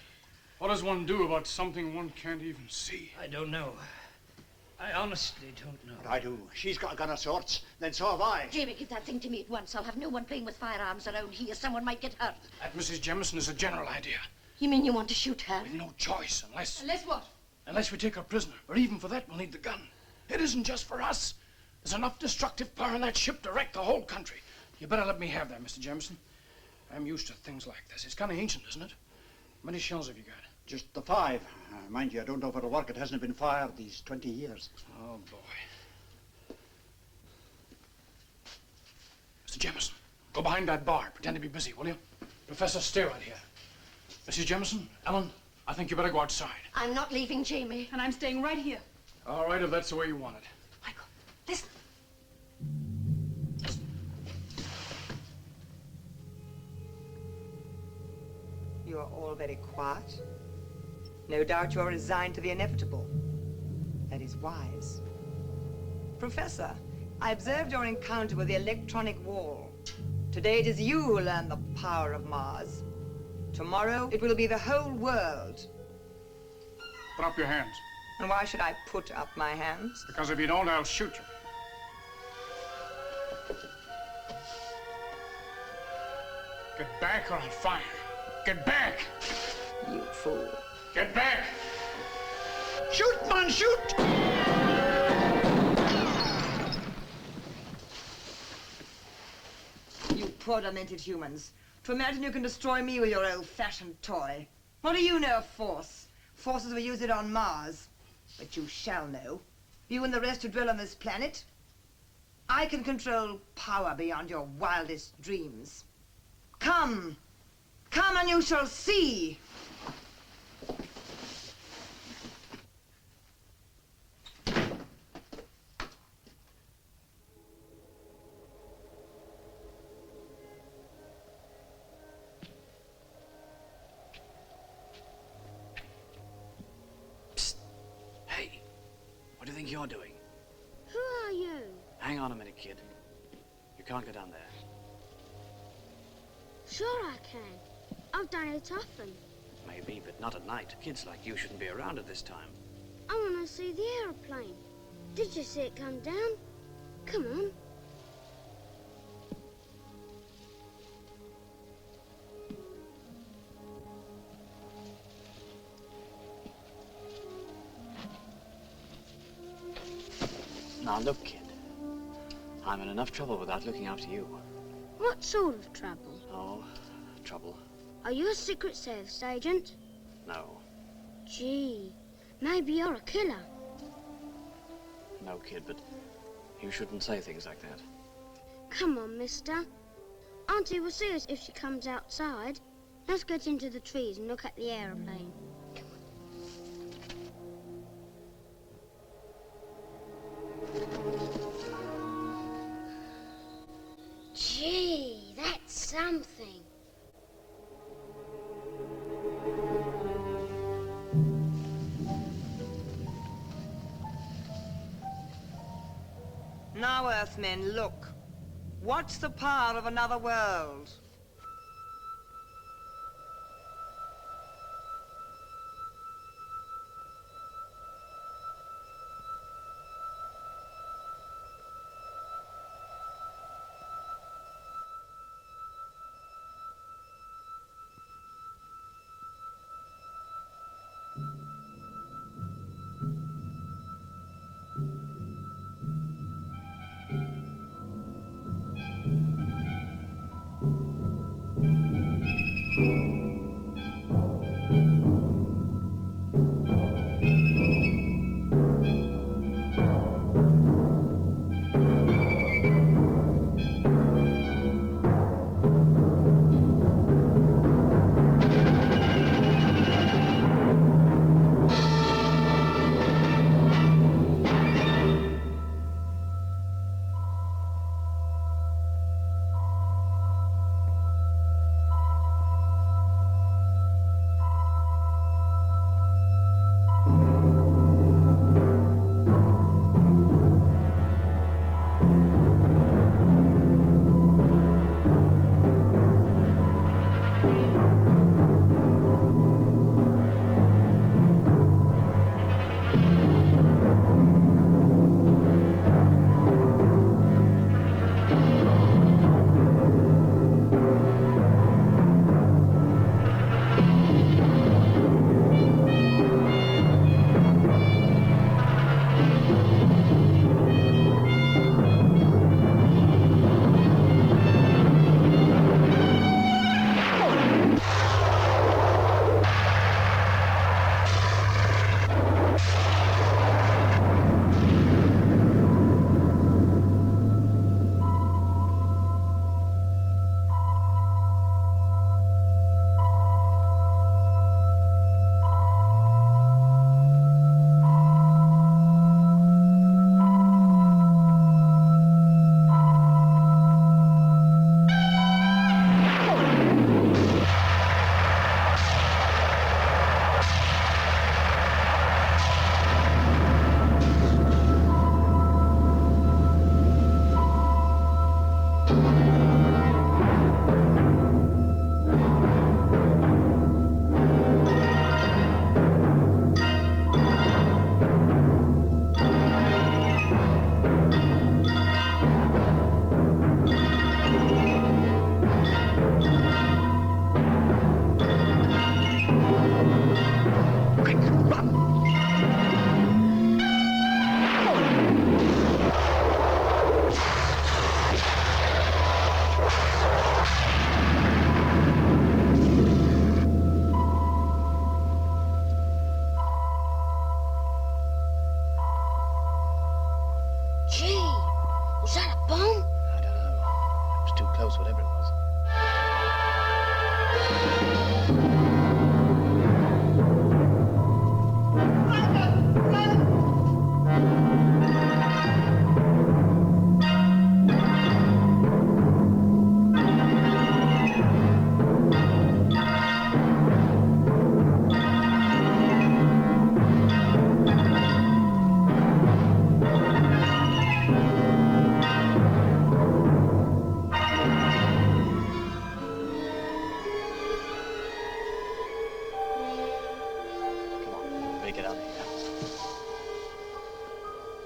Speaker 5: What does one do about something one can't even see?
Speaker 6: I don't know. I honestly don't know.
Speaker 9: But I do. She's got a gun of sorts, then so have I.
Speaker 2: Jamie, give that thing to me at once. I'll have no one playing with firearms around here. Someone might get hurt.
Speaker 5: That Mrs. Jemison is a general idea.
Speaker 2: You mean you want to shoot her?
Speaker 5: We've no choice unless
Speaker 8: What?
Speaker 5: we take her prisoner. Or even for that, we'll need the gun. It isn't just for us. There's enough destructive power in that ship to wreck the whole country. You better let me have that, Mr. Jemison. I'm used to things like this. It's kind of ancient, isn't it? How many shells have you got?
Speaker 9: Just the 5. Mind you, I don't know if it'll work. It hasn't been fired these 20 years.
Speaker 5: Oh, boy. Mr. Jemison, go behind that bar. Pretend to be busy, will you? Professor, stay right here. Mrs. Jemison, Ellen, I think you better go outside.
Speaker 2: I'm not leaving Jamie.
Speaker 8: And I'm staying right here.
Speaker 5: All right, if that's the way you want it.
Speaker 8: Michael, listen.
Speaker 10: You are all very quiet. No doubt you are resigned to the inevitable. That is wise. Professor, I observed your encounter with the electronic wall. Today it is you who learn the power of Mars. Tomorrow it will be the whole world.
Speaker 5: Put up your hands.
Speaker 10: And why should I put up my hands?
Speaker 5: Because if you don't, I'll shoot you. Get back or I'll fire. Get back!
Speaker 10: You fool.
Speaker 5: Get back! Shoot, man, shoot!
Speaker 10: You poor demented humans. To imagine you can destroy me with your old-fashioned toy. What do you know of force? Forces will use it on Mars. But you shall know. You and the rest who dwell on this planet. I can control power beyond your wildest dreams. Come. Come and you shall see.
Speaker 7: Psst. Hey, what do you think you're doing?
Speaker 4: Who are you?
Speaker 7: Hang on a minute, kid. You can't go down there.
Speaker 4: Sure I can. I've done it often.
Speaker 7: Maybe, but not at night. Kids like you shouldn't be around at this time.
Speaker 4: I want to see the aeroplane. Did you see it come down? Come on.
Speaker 7: Now look, kid. I'm in enough trouble without looking after you.
Speaker 4: What sort of trouble?
Speaker 7: Oh, trouble.
Speaker 4: Are you a Secret Service agent?
Speaker 7: No.
Speaker 4: Gee, maybe you're a killer.
Speaker 7: No, kid, but you shouldn't say things like that.
Speaker 4: Come on, mister. Auntie will see us if she comes outside. Let's get into the trees and look at the aeroplane. Gee, that's something.
Speaker 10: Now, Earthmen, look. Watch the power of another world.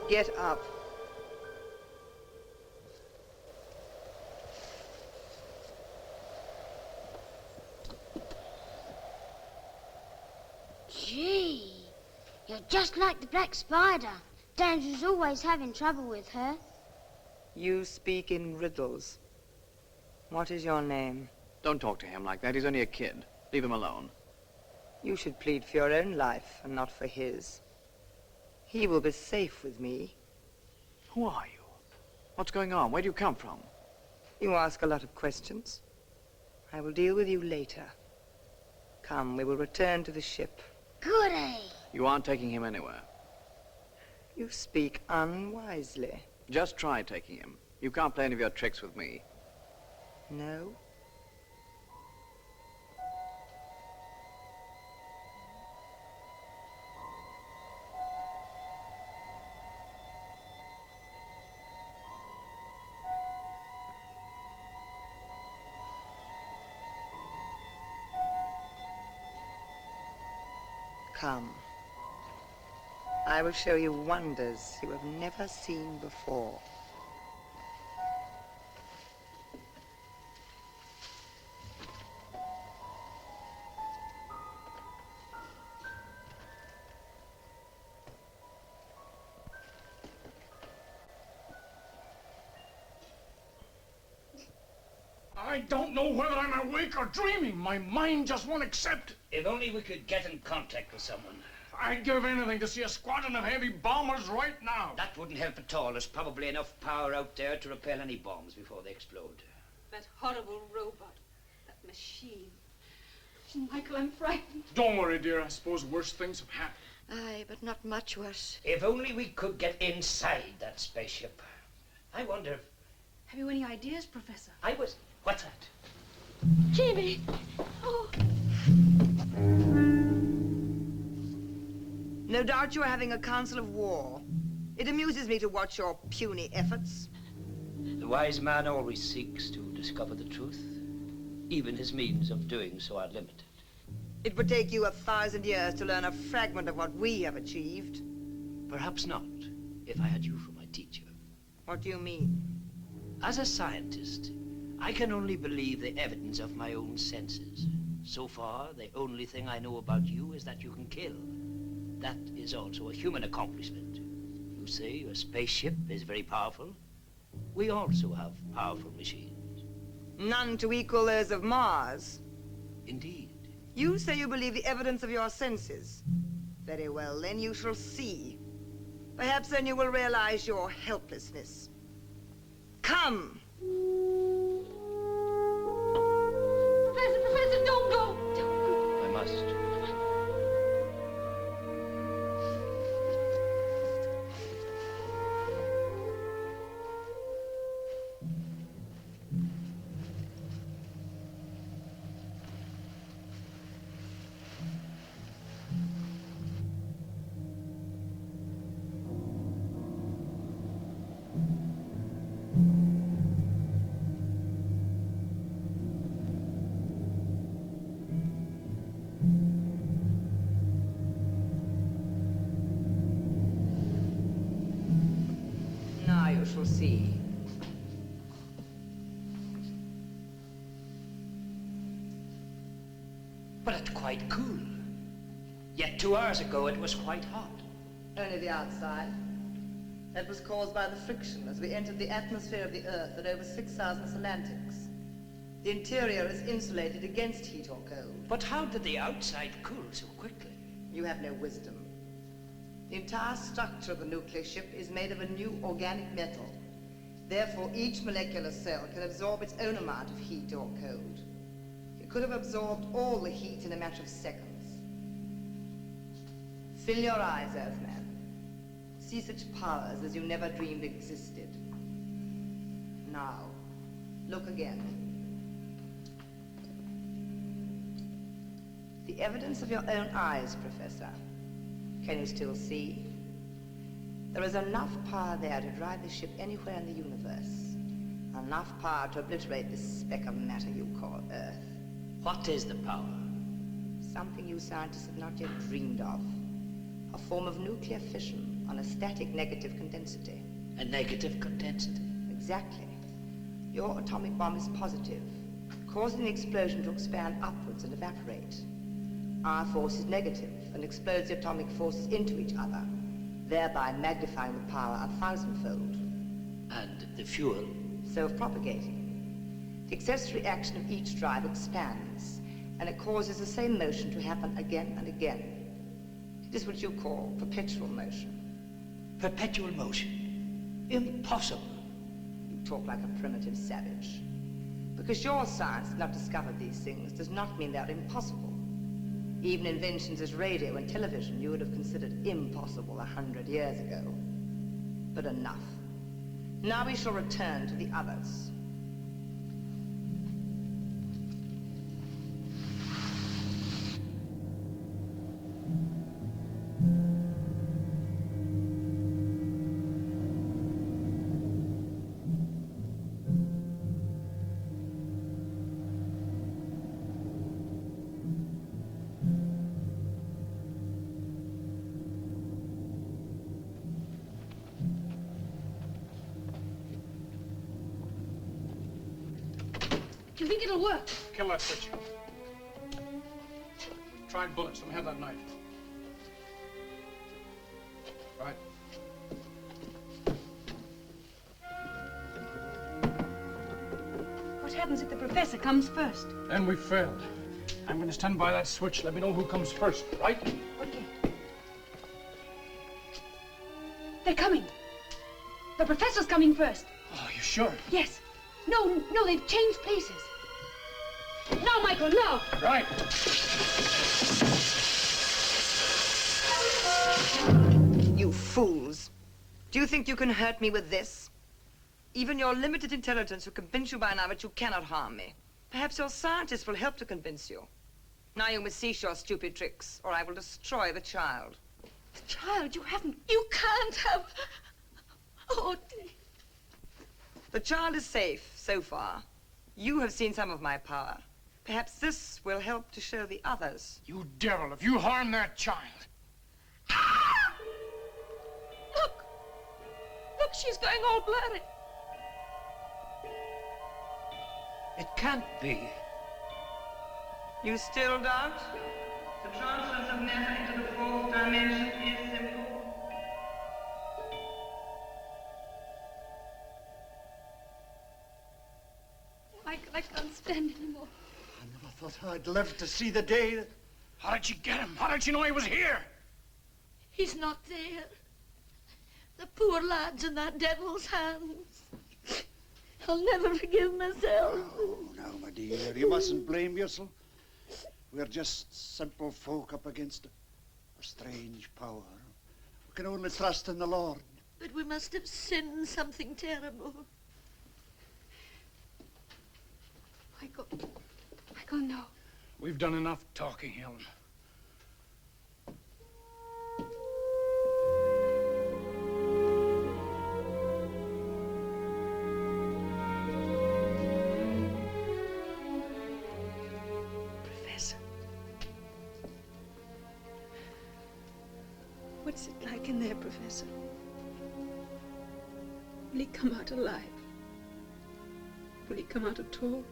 Speaker 10: Get up.
Speaker 4: Gee, you're just like the Black Spider. Danger's always having trouble with her.
Speaker 10: You speak in riddles. What is your name?
Speaker 7: Don't talk to him like that. He's only a kid. Leave him alone.
Speaker 10: You should plead for your own life and not for his. He will be safe with me.
Speaker 7: Who are you? What's going on? Where do you come from?
Speaker 10: You ask a lot of questions. I will deal with you later. Come, we will return to the ship.
Speaker 4: Goody.
Speaker 7: You aren't taking him anywhere.
Speaker 10: You speak unwisely.
Speaker 7: Just try taking him. You can't play any of your tricks with me.
Speaker 10: No? Come. I will show you wonders you have never seen before.
Speaker 5: I don't know whether I'm awake or dreaming. My mind just won't accept.
Speaker 6: If only we could get in contact with someone.
Speaker 5: I'd give anything to see a squadron of heavy bombers right now.
Speaker 6: That wouldn't help at all. There's probably enough power out there to repel any bombs before they explode.
Speaker 8: That horrible robot. That machine. Michael, I'm frightened.
Speaker 5: Don't worry, dear. I suppose worse things have happened.
Speaker 2: Aye, but not much worse.
Speaker 6: If only we could get inside that spaceship. I wonder if...
Speaker 8: Have you any ideas, Professor?
Speaker 6: What's that?
Speaker 8: Jamie! Oh.
Speaker 10: No doubt you are having a council of war. It amuses me to watch your puny efforts.
Speaker 6: The wise man always seeks to discover the truth. Even his means of doing so are limited.
Speaker 10: It would take you 1,000 years to learn a fragment of what we have achieved.
Speaker 6: Perhaps not, if I had you for my teacher.
Speaker 10: What do you mean?
Speaker 6: As a scientist, I can only believe the evidence of my own senses. So far, the only thing I know about you is that you can kill. That is also a human accomplishment. You say your spaceship is very powerful. We also have powerful machines.
Speaker 10: None to equal those of Mars.
Speaker 6: Indeed.
Speaker 10: You say you believe the evidence of your senses. Very well, then you shall see. Perhaps then you will realize your helplessness. Come!
Speaker 8: Professor, don't go! Don't go.
Speaker 6: I must.
Speaker 10: Now you shall see.
Speaker 6: But it's quite cool. Yet 2 hours ago it was quite hot.
Speaker 10: Only the outside. That was caused by the friction as we entered the atmosphere of the Earth at over 6,000 Solantics. The interior is insulated against heat or cold.
Speaker 6: But how did the outside cool so quickly?
Speaker 10: You have no wisdom. The entire structure of the nuclear ship is made of a new organic metal. Therefore, each molecular cell can absorb its own amount of heat or cold. It could have absorbed all the heat in a matter of seconds. Fill your eyes, Earthman. See such powers as you never dreamed existed. Now, look again. The evidence of your own eyes, Professor. Can you still see? There is enough power there to drive the ship anywhere in the universe. Enough power to obliterate this speck of matter you call Earth.
Speaker 6: What is the power?
Speaker 10: Something you scientists have not yet dreamed of. a form of nuclear fission on a static negative condensity.
Speaker 6: A negative condensity?
Speaker 10: Exactly. Your atomic bomb is positive, causing the explosion to expand upwards and evaporate. Our force is negative and explodes the atomic forces into each other, thereby magnifying the power 1,000-fold.
Speaker 6: And the fuel?
Speaker 10: Self-propagating. The accessory action of each drive expands, and it causes the same motion to happen again and again. It is what you call perpetual motion.
Speaker 6: Perpetual motion? Impossible.
Speaker 10: You talk like a primitive savage. Because your science has not discovered these things does not mean they're impossible. Even inventions as radio and television you would have considered impossible 100 years ago. But enough. Now we shall return to the others.
Speaker 8: Do you think it'll work?
Speaker 5: Kill that switch. Tried bullets. Let me have that knife. Right.
Speaker 8: What happens if the professor comes first?
Speaker 5: Then we failed. I'm going to stand by that switch. Let me know who comes first, right?
Speaker 8: Okay. They're coming. The professor's coming first.
Speaker 5: Oh, you sure?
Speaker 8: Yes. No, they've changed places. Now, Michael, now!
Speaker 5: Right.
Speaker 10: You fools. Do you think you can hurt me with this? Even your limited intelligence will convince you by now that you cannot harm me. Perhaps your scientists will help to convince you. Now you must cease your stupid tricks, or I will destroy the child.
Speaker 8: The child, you haven't...
Speaker 2: You can't have... Oh, dear.
Speaker 10: The child is safe, so far. You have seen some of my power. Perhaps this will help to show the others.
Speaker 5: You devil, if you harm that child.
Speaker 2: Look, she's going all blurry.
Speaker 6: It can't be.
Speaker 10: You still doubt? The transference of matter into the fourth dimension is simple.
Speaker 2: Michael, I can't stand anymore.
Speaker 9: I never thought I'd live to see the day that...
Speaker 5: How did you get him? How did you know he was here?
Speaker 2: He's not there. The poor lad's in that devil's hands. I'll never forgive myself.
Speaker 9: Oh, now, my dear, you mustn't blame yourself. We're just simple folk up against a strange power. We can only trust in the Lord.
Speaker 2: But we must have sinned something terrible.
Speaker 8: Michael, no.
Speaker 5: We've done enough talking, Helen.
Speaker 8: Professor. What's it like in there, Professor? Will he come out alive? Will he come out at all?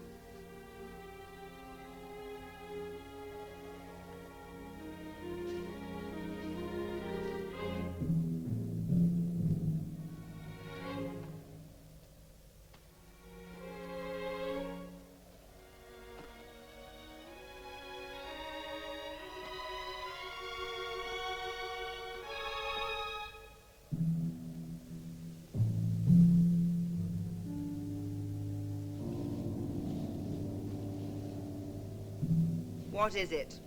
Speaker 10: What is it?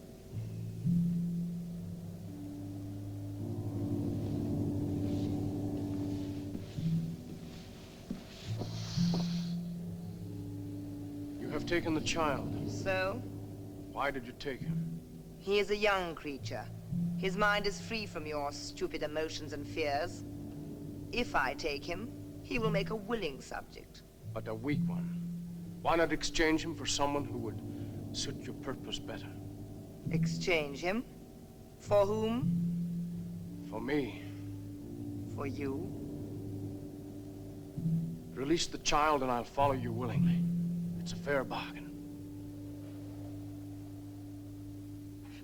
Speaker 5: You have taken the child.
Speaker 10: So?
Speaker 5: Why did you take him?
Speaker 10: He is a young creature. His mind is free from your stupid emotions and fears. If I take him, he will make a willing subject.
Speaker 5: But a weak one. Why not exchange him for someone who would suit your purpose better?
Speaker 10: Exchange him? For whom?
Speaker 5: For me.
Speaker 10: For you?
Speaker 5: Release the child and I'll follow you willingly. It's a fair bargain.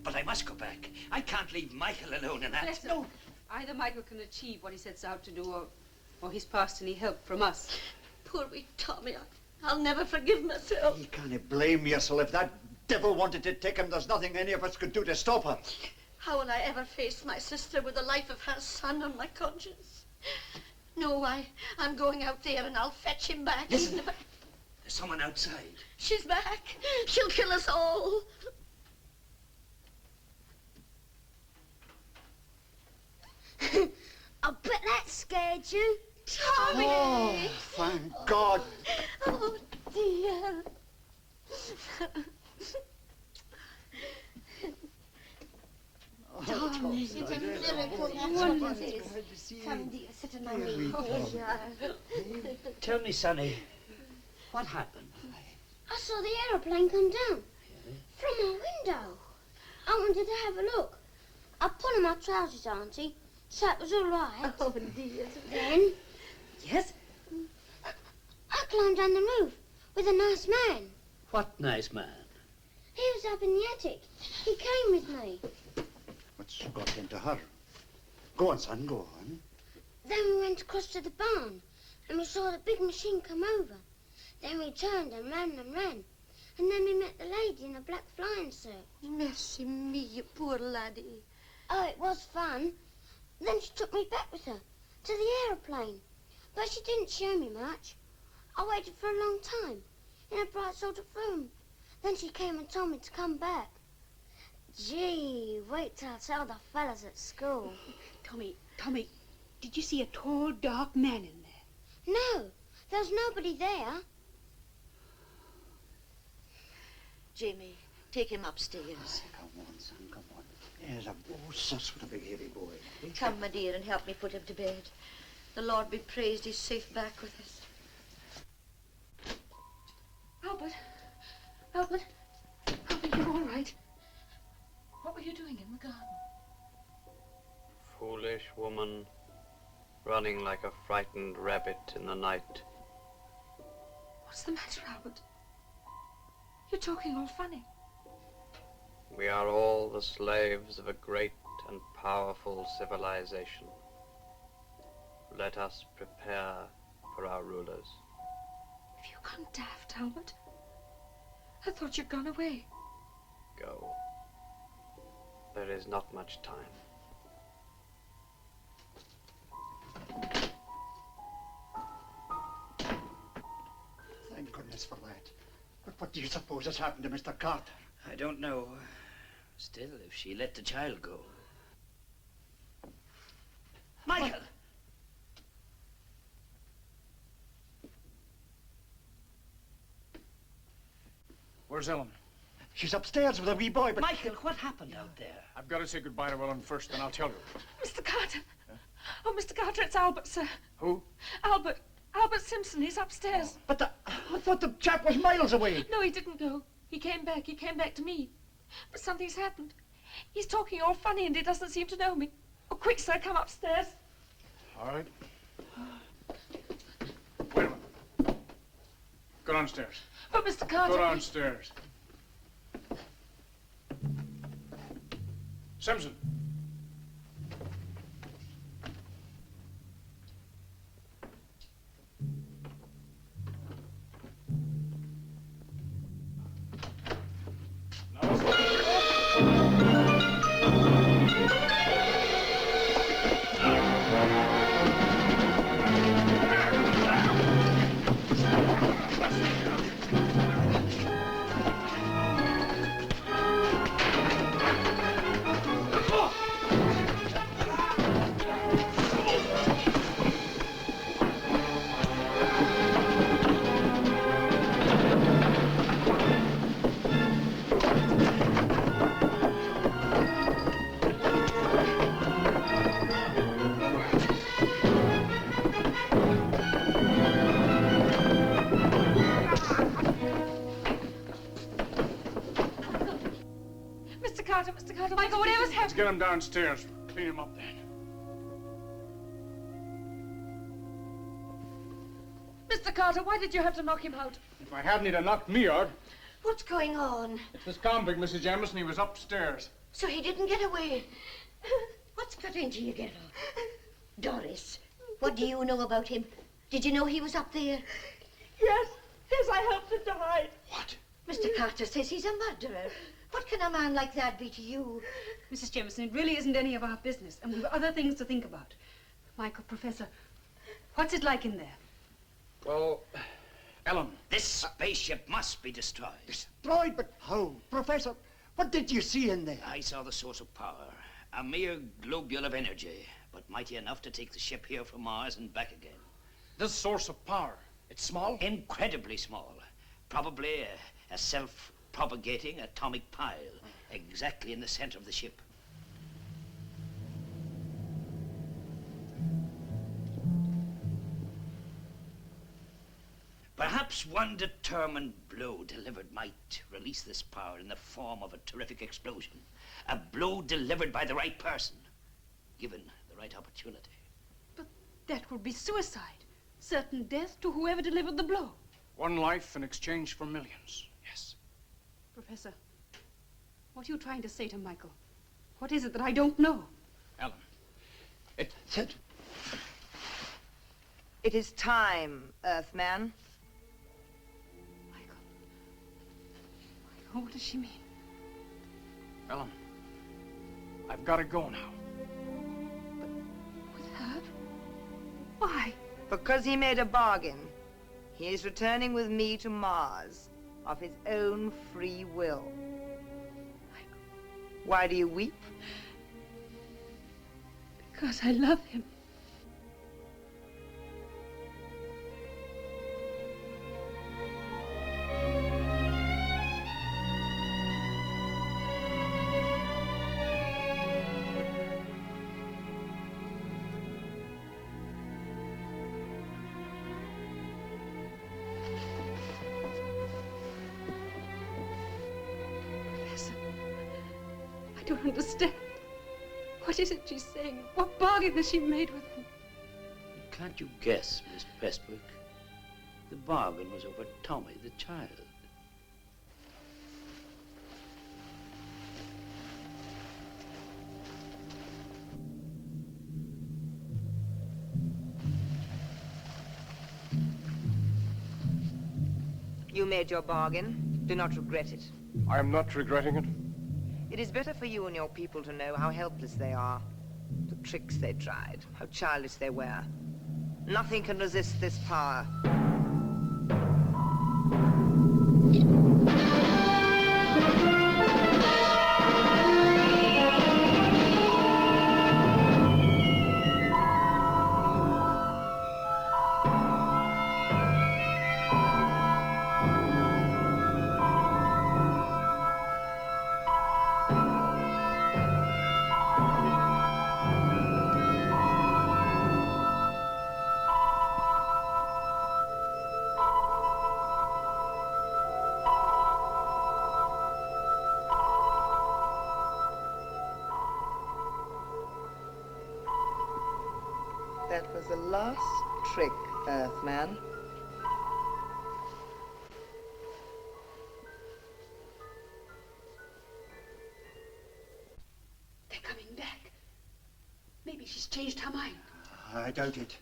Speaker 7: But I must go back. I can't leave Michael alone in that.
Speaker 8: Yes, no. Either Michael can achieve what he sets out to do, or he's past any help from us.
Speaker 2: Poor wee Tommy. I'll never forgive myself.
Speaker 9: You can't blame yourself. If that devil wanted to take him, there's nothing any of us could do to stop her.
Speaker 2: How will I ever face my sister with the life of her son on my conscience? No, I'm going out there and I'll fetch him back.
Speaker 7: Listen.
Speaker 2: Even if
Speaker 7: There's someone outside.
Speaker 2: She's back. She'll kill us all.
Speaker 4: I bet that scared you.
Speaker 2: Tommy!
Speaker 9: Oh, thank God.
Speaker 2: Oh, dear. Tommy, it's a miracle. That's what it is. Come, dear, sit in my knee.
Speaker 11: Tell me, Sonny, what happened?
Speaker 4: I saw the aeroplane come down from my window. I wanted to have a look. I pulled on my trousers, Auntie, so it was all right.
Speaker 2: Oh, dear.
Speaker 4: Then
Speaker 8: Yes?
Speaker 4: I climbed down the roof with a nice man.
Speaker 11: What nice man?
Speaker 4: He was up in the attic. He came with me.
Speaker 9: What's got into her? Go on, son, go on.
Speaker 4: Then we went across to the barn and we saw the big machine come over. Then we turned and ran and ran. And then we met the lady in a black flying suit.
Speaker 2: Mercy me, you poor laddie.
Speaker 4: Oh, it was fun. Then she took me back with her to the aeroplane. But she didn't show me much. I waited for a long time in a bright sort of room. Then she came and told me to come back. Gee, wait till I tell the fellas at school.
Speaker 8: Tommy, did you see a tall, dark man in there?
Speaker 4: No, there was nobody there.
Speaker 2: Jamie, take him upstairs.
Speaker 9: Come on, son, come on. There's a sus for a big heavy boy.
Speaker 2: Come, my dear, and help me put him to bed. The Lord be praised, he's safe back with us.
Speaker 3: Albert, you're all right. What were you doing in the garden?
Speaker 12: Foolish woman, running like a frightened rabbit in the night.
Speaker 3: What's the matter, Albert? You're talking all funny.
Speaker 12: We are all the slaves of a great and powerful civilization. Let us prepare for our rulers.
Speaker 3: Have you gone daft, Albert? I thought you'd gone away.
Speaker 12: Go. There is not much time.
Speaker 9: Thank goodness for that. But what do you suppose has happened to Mr. Carter?
Speaker 6: I don't know. Still, if she let the child go.
Speaker 11: Michael!
Speaker 5: Where's Ellen?
Speaker 9: She's upstairs with a wee boy, but...
Speaker 11: Michael, what happened out there?
Speaker 5: I've got to say goodbye to Ellen first, then I'll tell you.
Speaker 3: Mr. Carter. Oh, Mr. Carter, it's Albert, sir.
Speaker 5: Who?
Speaker 3: Albert Simpson, he's upstairs.
Speaker 9: But I thought the chap was miles away.
Speaker 3: No, he didn't go. He came back to me. But something's happened. He's talking all funny and he doesn't seem to know me. Oh, quick, sir, come upstairs.
Speaker 5: All right. Wait a minute. Go downstairs.
Speaker 3: But Mr. Carter...
Speaker 5: Go downstairs. Simpson.
Speaker 3: Mr. Carter, Michael, whatever's happened...
Speaker 5: Let's get him downstairs. Clean him up then.
Speaker 3: Mr. Carter, why did you have to knock him out?
Speaker 5: If I hadn't, he'd have knocked me out.
Speaker 2: What's going on?
Speaker 5: It's this convict, Mrs. Jamison. He was upstairs.
Speaker 2: So he didn't get away. What's got into you, girl? Doris, what do you know about him? Did you know he was up there?
Speaker 13: Yes, I helped him to hide.
Speaker 5: What?
Speaker 2: Mr. Carter says he's a murderer. What can a man like that be to you?
Speaker 8: Mrs. Jamison, it really isn't any of our business, and we've other things to think about. Michael, Professor, what's it like in there?
Speaker 5: Well, Ellen.
Speaker 11: This spaceship must be destroyed.
Speaker 9: Destroyed? But how? Professor, what did you see in there?
Speaker 11: I saw the source of power. A mere globule of energy, but mighty enough to take the ship here from Mars and back again.
Speaker 5: This source of power, it's small?
Speaker 11: Incredibly small. Probably a self-propagating atomic pile, exactly in the center of the ship. Perhaps one determined blow delivered might release this power in the form of a terrific explosion. A blow delivered by the right person, given the right opportunity.
Speaker 8: But that would be suicide. Certain death to whoever delivered the blow.
Speaker 5: One life in exchange for millions, yes.
Speaker 8: Professor, what are you trying to say to Michael? What is it that I don't know?
Speaker 5: Ellen,
Speaker 10: It is time, Earthman.
Speaker 8: What does she mean?
Speaker 5: Ellen, I've got to go now.
Speaker 8: With her? Why?
Speaker 10: Because he made a bargain. He is returning with me to Mars of his own free will. Why do you weep?
Speaker 8: Because I love him. I don't understand. What is it she's saying? What bargain has she made with him?
Speaker 11: Can't you guess, Miss Prestwick? The bargain was over Tommy, the child.
Speaker 10: You made your bargain. Do not regret it.
Speaker 5: I am not regretting it.
Speaker 10: It is better for you and your people to know how helpless they are. The tricks they tried, how childish they were. Nothing can resist this power. That was the last trick, Earthman.
Speaker 8: They're coming back. Maybe she's changed her mind.
Speaker 9: I doubt it.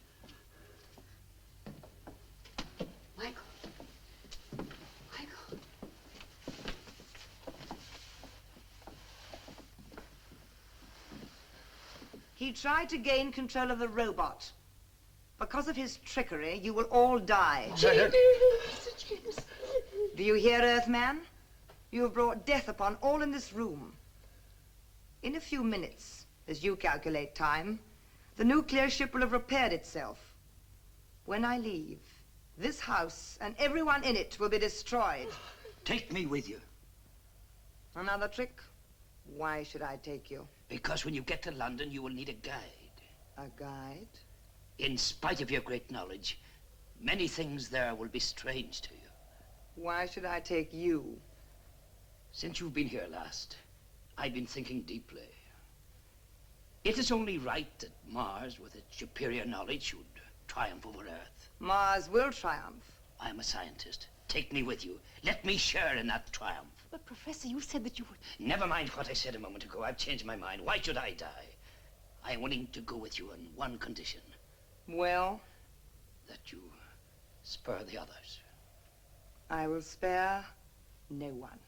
Speaker 8: Michael. Michael.
Speaker 10: He tried to gain control of the robot. Because of his trickery, you will all die.
Speaker 13: Jamie!
Speaker 10: Do you hear, Earthman? You have brought death upon all in this room. In a few minutes, as you calculate time, the nuclear ship will have repaired itself. When I leave, this house and everyone in it will be destroyed.
Speaker 11: Take me with you.
Speaker 10: Another trick? Why should I take you?
Speaker 11: Because when you get to London, you will need a guide.
Speaker 10: A guide?
Speaker 11: In spite of your great knowledge, many things there will be strange to you.
Speaker 10: Why should I take you?
Speaker 11: Since you've been here last, I've been thinking deeply. It is only right that Mars, with its superior knowledge, should triumph over Earth.
Speaker 10: Mars will triumph.
Speaker 11: I am a scientist. Take me with you. Let me share in that triumph.
Speaker 8: But, Professor, you said that you would...
Speaker 11: Never mind what I said a moment ago. I've changed my mind. Why should I die? I am willing to go with you on one condition.
Speaker 10: Well?
Speaker 11: That you spare the others.
Speaker 10: I will spare no one.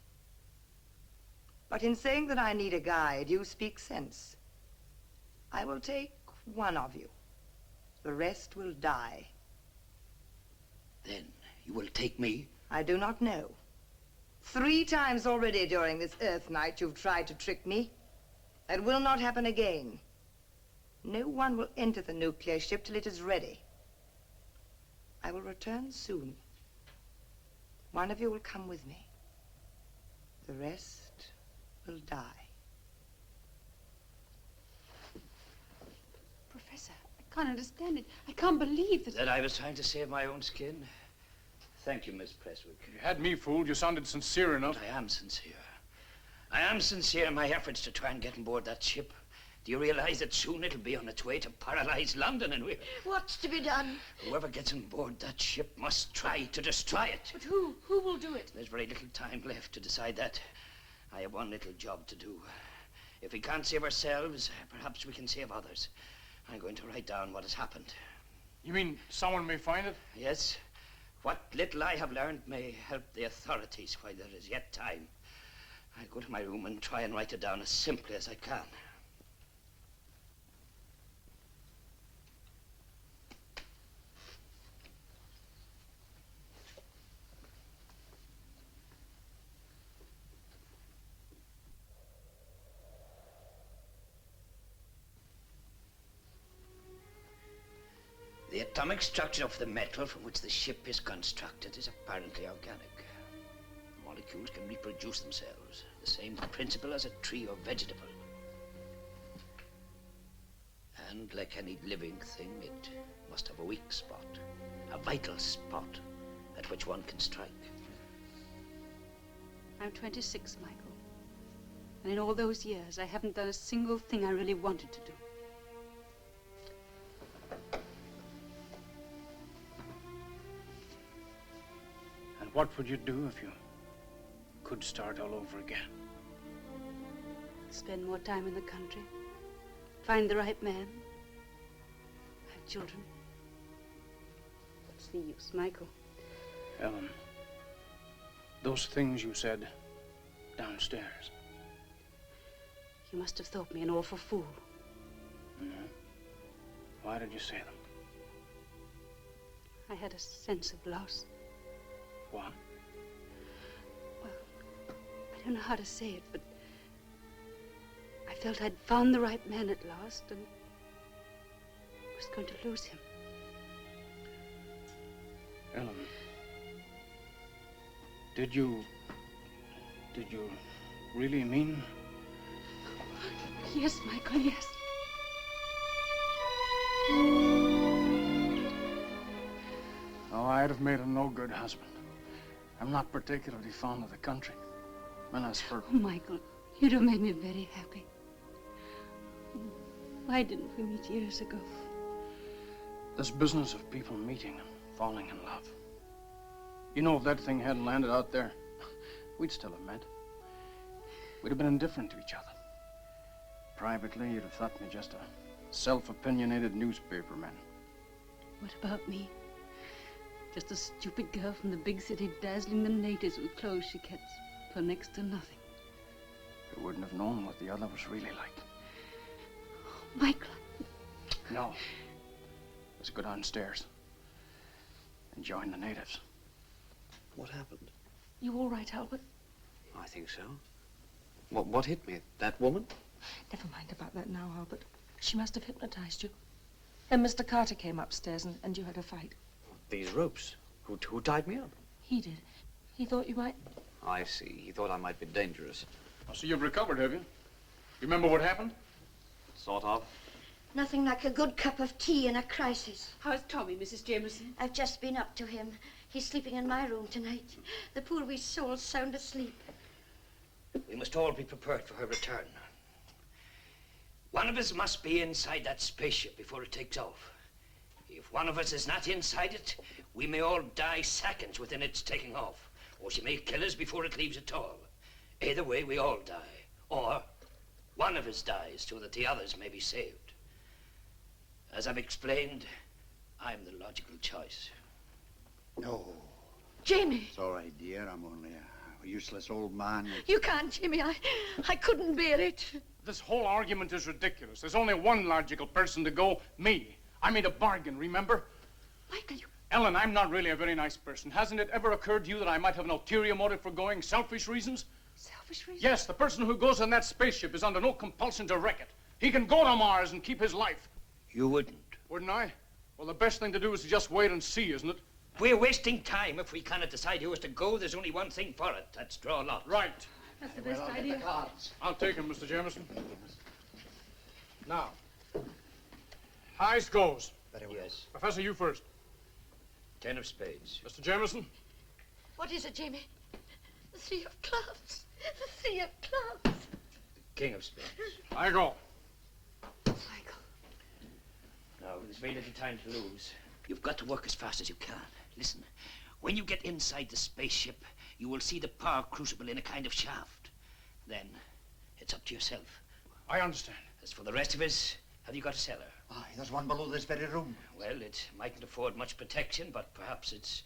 Speaker 10: But in saying that I need a guide, you speak sense. I will take one of you. The rest will die.
Speaker 11: Then you will take me?
Speaker 10: I do not know. 3 times already during this Earth night you've tried to trick me. That will not happen again. No one will enter the nuclear ship till it is ready. I will return soon. One of you will come with me. The rest will die.
Speaker 8: Professor, I can't understand it. I can't believe that...
Speaker 11: That I was trying to save my own skin? Thank you, Miss Presswick.
Speaker 5: You had me fooled. You sounded sincere enough.
Speaker 11: But I am sincere. I am sincere in my efforts to try and get on board that ship. Do you realize that soon it'll be on its way to paralyze London and we're...
Speaker 2: What's to be done?
Speaker 11: Whoever gets on board that ship must try to destroy it.
Speaker 8: But who? Who will do it?
Speaker 11: There's very little time left to decide that. I have one little job to do. If we can't save ourselves, perhaps we can save others. I'm going to write down what has happened.
Speaker 5: You mean someone may find it?
Speaker 11: Yes. What little I have learned may help the authorities while there is yet time. I'll go to my room and try and write it down as simply as I can. The atomic structure of the metal from which the ship is constructed is apparently organic. The molecules can reproduce themselves, the same principle as a tree or vegetable. And like any living thing, it must have a weak spot, a vital spot at which one can strike.
Speaker 8: I'm 26, Michael. And in all those years, I haven't done a single thing I really wanted to do.
Speaker 5: What would you do if you could start all over again?
Speaker 8: Spend more time in the country. Find the right man. Have children. What's the use, Michael?
Speaker 5: Ellen, those things you said downstairs.
Speaker 8: You must have thought me an awful fool.
Speaker 5: Mm-hmm. Why did you say them?
Speaker 8: I had a sense of loss.
Speaker 5: What?
Speaker 8: Well, I don't know how to say it, but I felt I'd found the right man at last and was going to lose him.
Speaker 5: Ellen, did you really mean?
Speaker 8: Yes, Michael, yes.
Speaker 5: Oh, I'd have made a no good husband. I'm not particularly fond of the country. And as for...
Speaker 8: Oh, Michael, you'd have made me very happy. Why didn't we meet years ago?
Speaker 5: This business of people meeting and falling in love. You know, if that thing hadn't landed out there, we'd still have met. We'd have been indifferent to each other. Privately, you'd have thought me just a self-opinionated newspaper man.
Speaker 8: What about me? Just a stupid girl from the big city dazzling the natives with clothes she gets for next to nothing.
Speaker 5: You wouldn't have known what the other was really like.
Speaker 8: Oh, Michael.
Speaker 5: No. Let's go downstairs and join the natives.
Speaker 7: What happened?
Speaker 8: You all right, Albert?
Speaker 7: I think so. What hit me? That woman?
Speaker 14: Never mind about that now, Albert. She must have hypnotized you. Then Mr. Carter came upstairs and you had a fight.
Speaker 7: These ropes. Who tied me up?
Speaker 14: He did. He thought you might...
Speaker 7: I see. He thought I might be dangerous.
Speaker 5: Oh, so you've recovered, have you? You remember what happened?
Speaker 7: Sort of.
Speaker 2: Nothing like a good cup of tea in a crisis.
Speaker 8: How's Tommy, Mrs. Jameson?
Speaker 2: I've just been up to him. He's sleeping in my room tonight. The poor wee soul's sound asleep.
Speaker 11: We must all be prepared for her return. One of us must be inside that spaceship before it takes off. If one of us is not inside it, we may all die seconds within its taking off, or she may kill us before it leaves at all. Either way, we all die. Or one of us dies so that the others may be saved. As I've explained, I'm the logical choice.
Speaker 9: No.
Speaker 2: Jamie!
Speaker 9: It's all right, dear. I'm only a useless old man.
Speaker 2: You can't, Jamie. I couldn't bear it.
Speaker 5: This whole argument is ridiculous. There's only one logical person to go, me. I made a bargain, remember?
Speaker 2: Michael, you...
Speaker 5: Ellen, I'm not really a very nice person. Hasn't it ever occurred to you that I might have an ulterior motive for going? Selfish reasons?
Speaker 2: Selfish reasons?
Speaker 5: Yes, the person who goes on that spaceship is under no compulsion to wreck it. He can go to Mars and keep his life.
Speaker 11: You wouldn't.
Speaker 5: Wouldn't I? Well, the best thing to do is to just wait and see, isn't it?
Speaker 11: We're wasting time if we cannot decide who is to go. There's only one thing for it. That's draw lots.
Speaker 5: Right.
Speaker 14: That's the best
Speaker 9: I'll get
Speaker 14: idea.
Speaker 9: the cards.
Speaker 5: I'll take him, Mr. Jameson. Now, highest goes.
Speaker 9: Very well.
Speaker 11: Yes.
Speaker 5: Professor, you first.
Speaker 11: 10 of spades.
Speaker 5: Mr. Jameson?
Speaker 2: What is it, Jamie? The 3 of clubs. The 3 of clubs.
Speaker 11: King of spades.
Speaker 5: I go.
Speaker 2: Michael.
Speaker 11: Now, there's very little time to lose. You've got to work as fast as you can. Listen, when you get inside the spaceship, you will see the power crucible in a kind of shaft. Then, it's up to yourself.
Speaker 5: I understand.
Speaker 11: As for the rest of us, have you got a cellar?
Speaker 9: Aye, there's one below this very room.
Speaker 11: Well, it mightn't afford much protection, but perhaps it's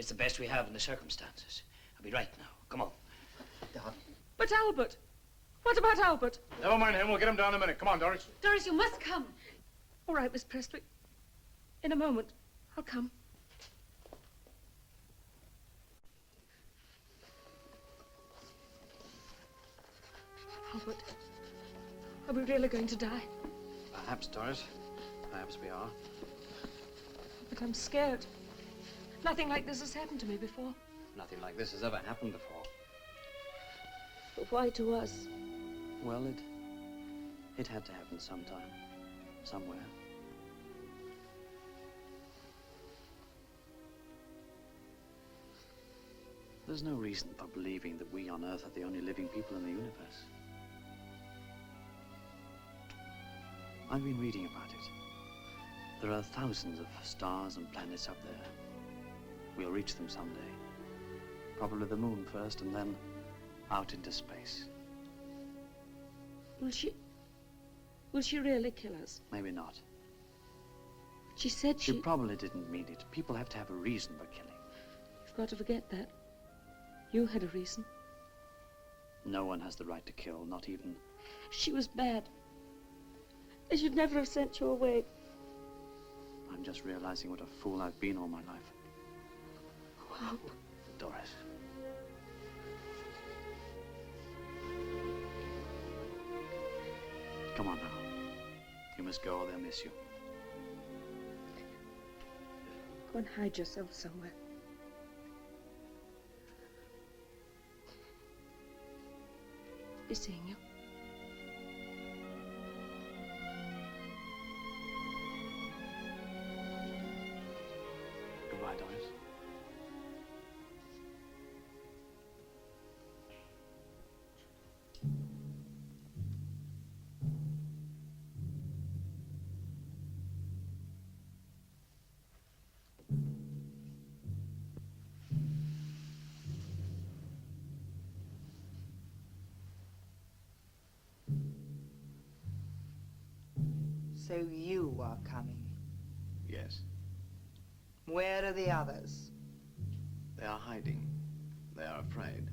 Speaker 11: the best we have in the circumstances. I'll be right now. Come on.
Speaker 9: Darling.
Speaker 14: But Albert. What about Albert?
Speaker 5: Never mind him. We'll get him down in a minute. Come on, Doris.
Speaker 14: Doris, you must come. All right, Miss Prestwick. In a moment. I'll come. Albert, are we really going to die?
Speaker 7: Perhaps, Doris. Perhaps we are.
Speaker 14: But I'm scared. Nothing like this has happened to me before.
Speaker 7: Nothing like this has ever happened before.
Speaker 14: But why to us?
Speaker 7: Well, it had to happen sometime. Somewhere. There's no reason for believing that we on Earth are the only living people in the universe. I've been reading about it. There are thousands of stars and planets up there. We'll reach them someday. Probably the moon first, and then out into space.
Speaker 14: Will she really kill us?
Speaker 7: Maybe not.
Speaker 14: She said
Speaker 7: She probably didn't mean it. People have to have a reason for killing.
Speaker 14: You've got to forget that. You had a reason.
Speaker 7: No one has the right to kill, not even...
Speaker 14: She was bad. I should never have sent you away.
Speaker 7: I'm just realizing what a fool I've been all my life.
Speaker 14: Wow.
Speaker 7: Doris. Come on now. You must go or they'll miss you.
Speaker 14: Go and hide yourself somewhere. Be seeing you.
Speaker 7: Goodbye, Doris.
Speaker 10: So you are coming.
Speaker 7: Yes.
Speaker 10: Where are the others?
Speaker 7: They are hiding. They are afraid.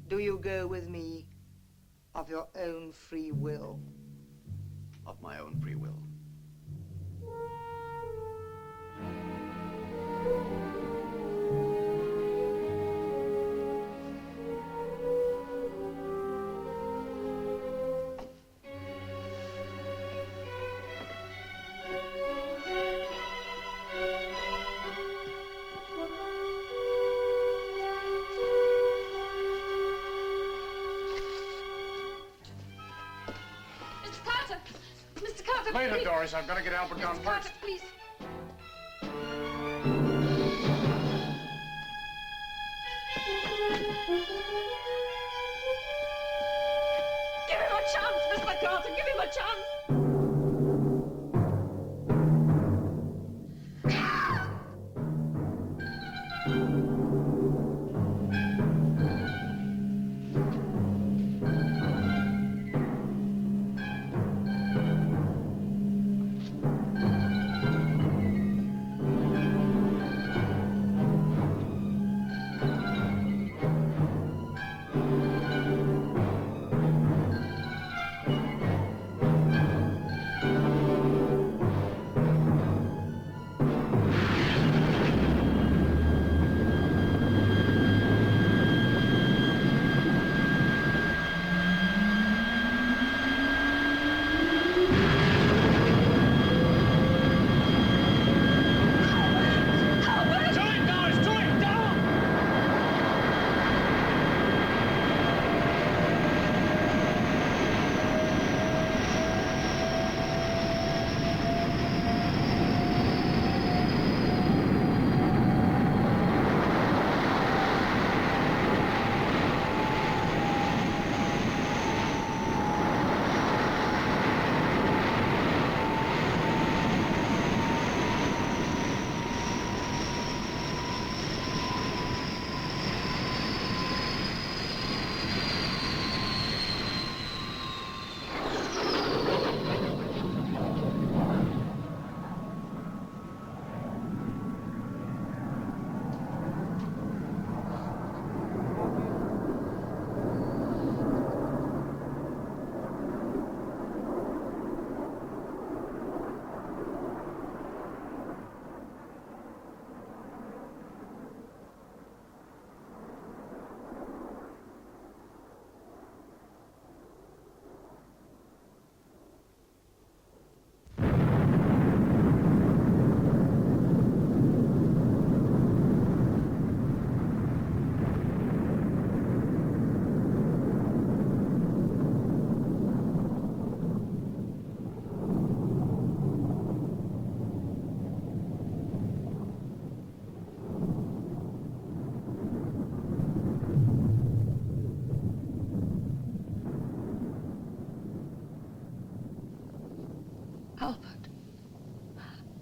Speaker 10: Do you go with me of your own free will?
Speaker 7: Of my own free will.
Speaker 14: Mr. Carter! Mr. Carter,
Speaker 5: Later,
Speaker 14: please.
Speaker 5: Doris. I've got to get Albert down
Speaker 14: Mr.
Speaker 5: first.
Speaker 14: Carter, please. Give him a chance, Mr. Carter. Give him a chance.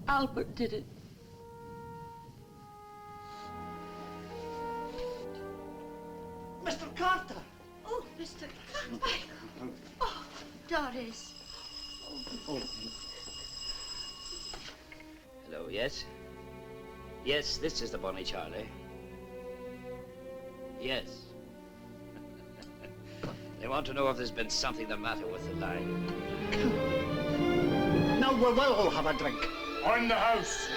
Speaker 13: Albert did it.
Speaker 9: Mr. Carter!
Speaker 2: Oh, Mr. Carter. Oh, Doris.
Speaker 9: Oh.
Speaker 6: Hello, yes? Yes, this is the Bonnie Charlie. Yes. They want to know if there's been something the matter with the line.
Speaker 9: Now we'll all have a drink.
Speaker 5: On the house!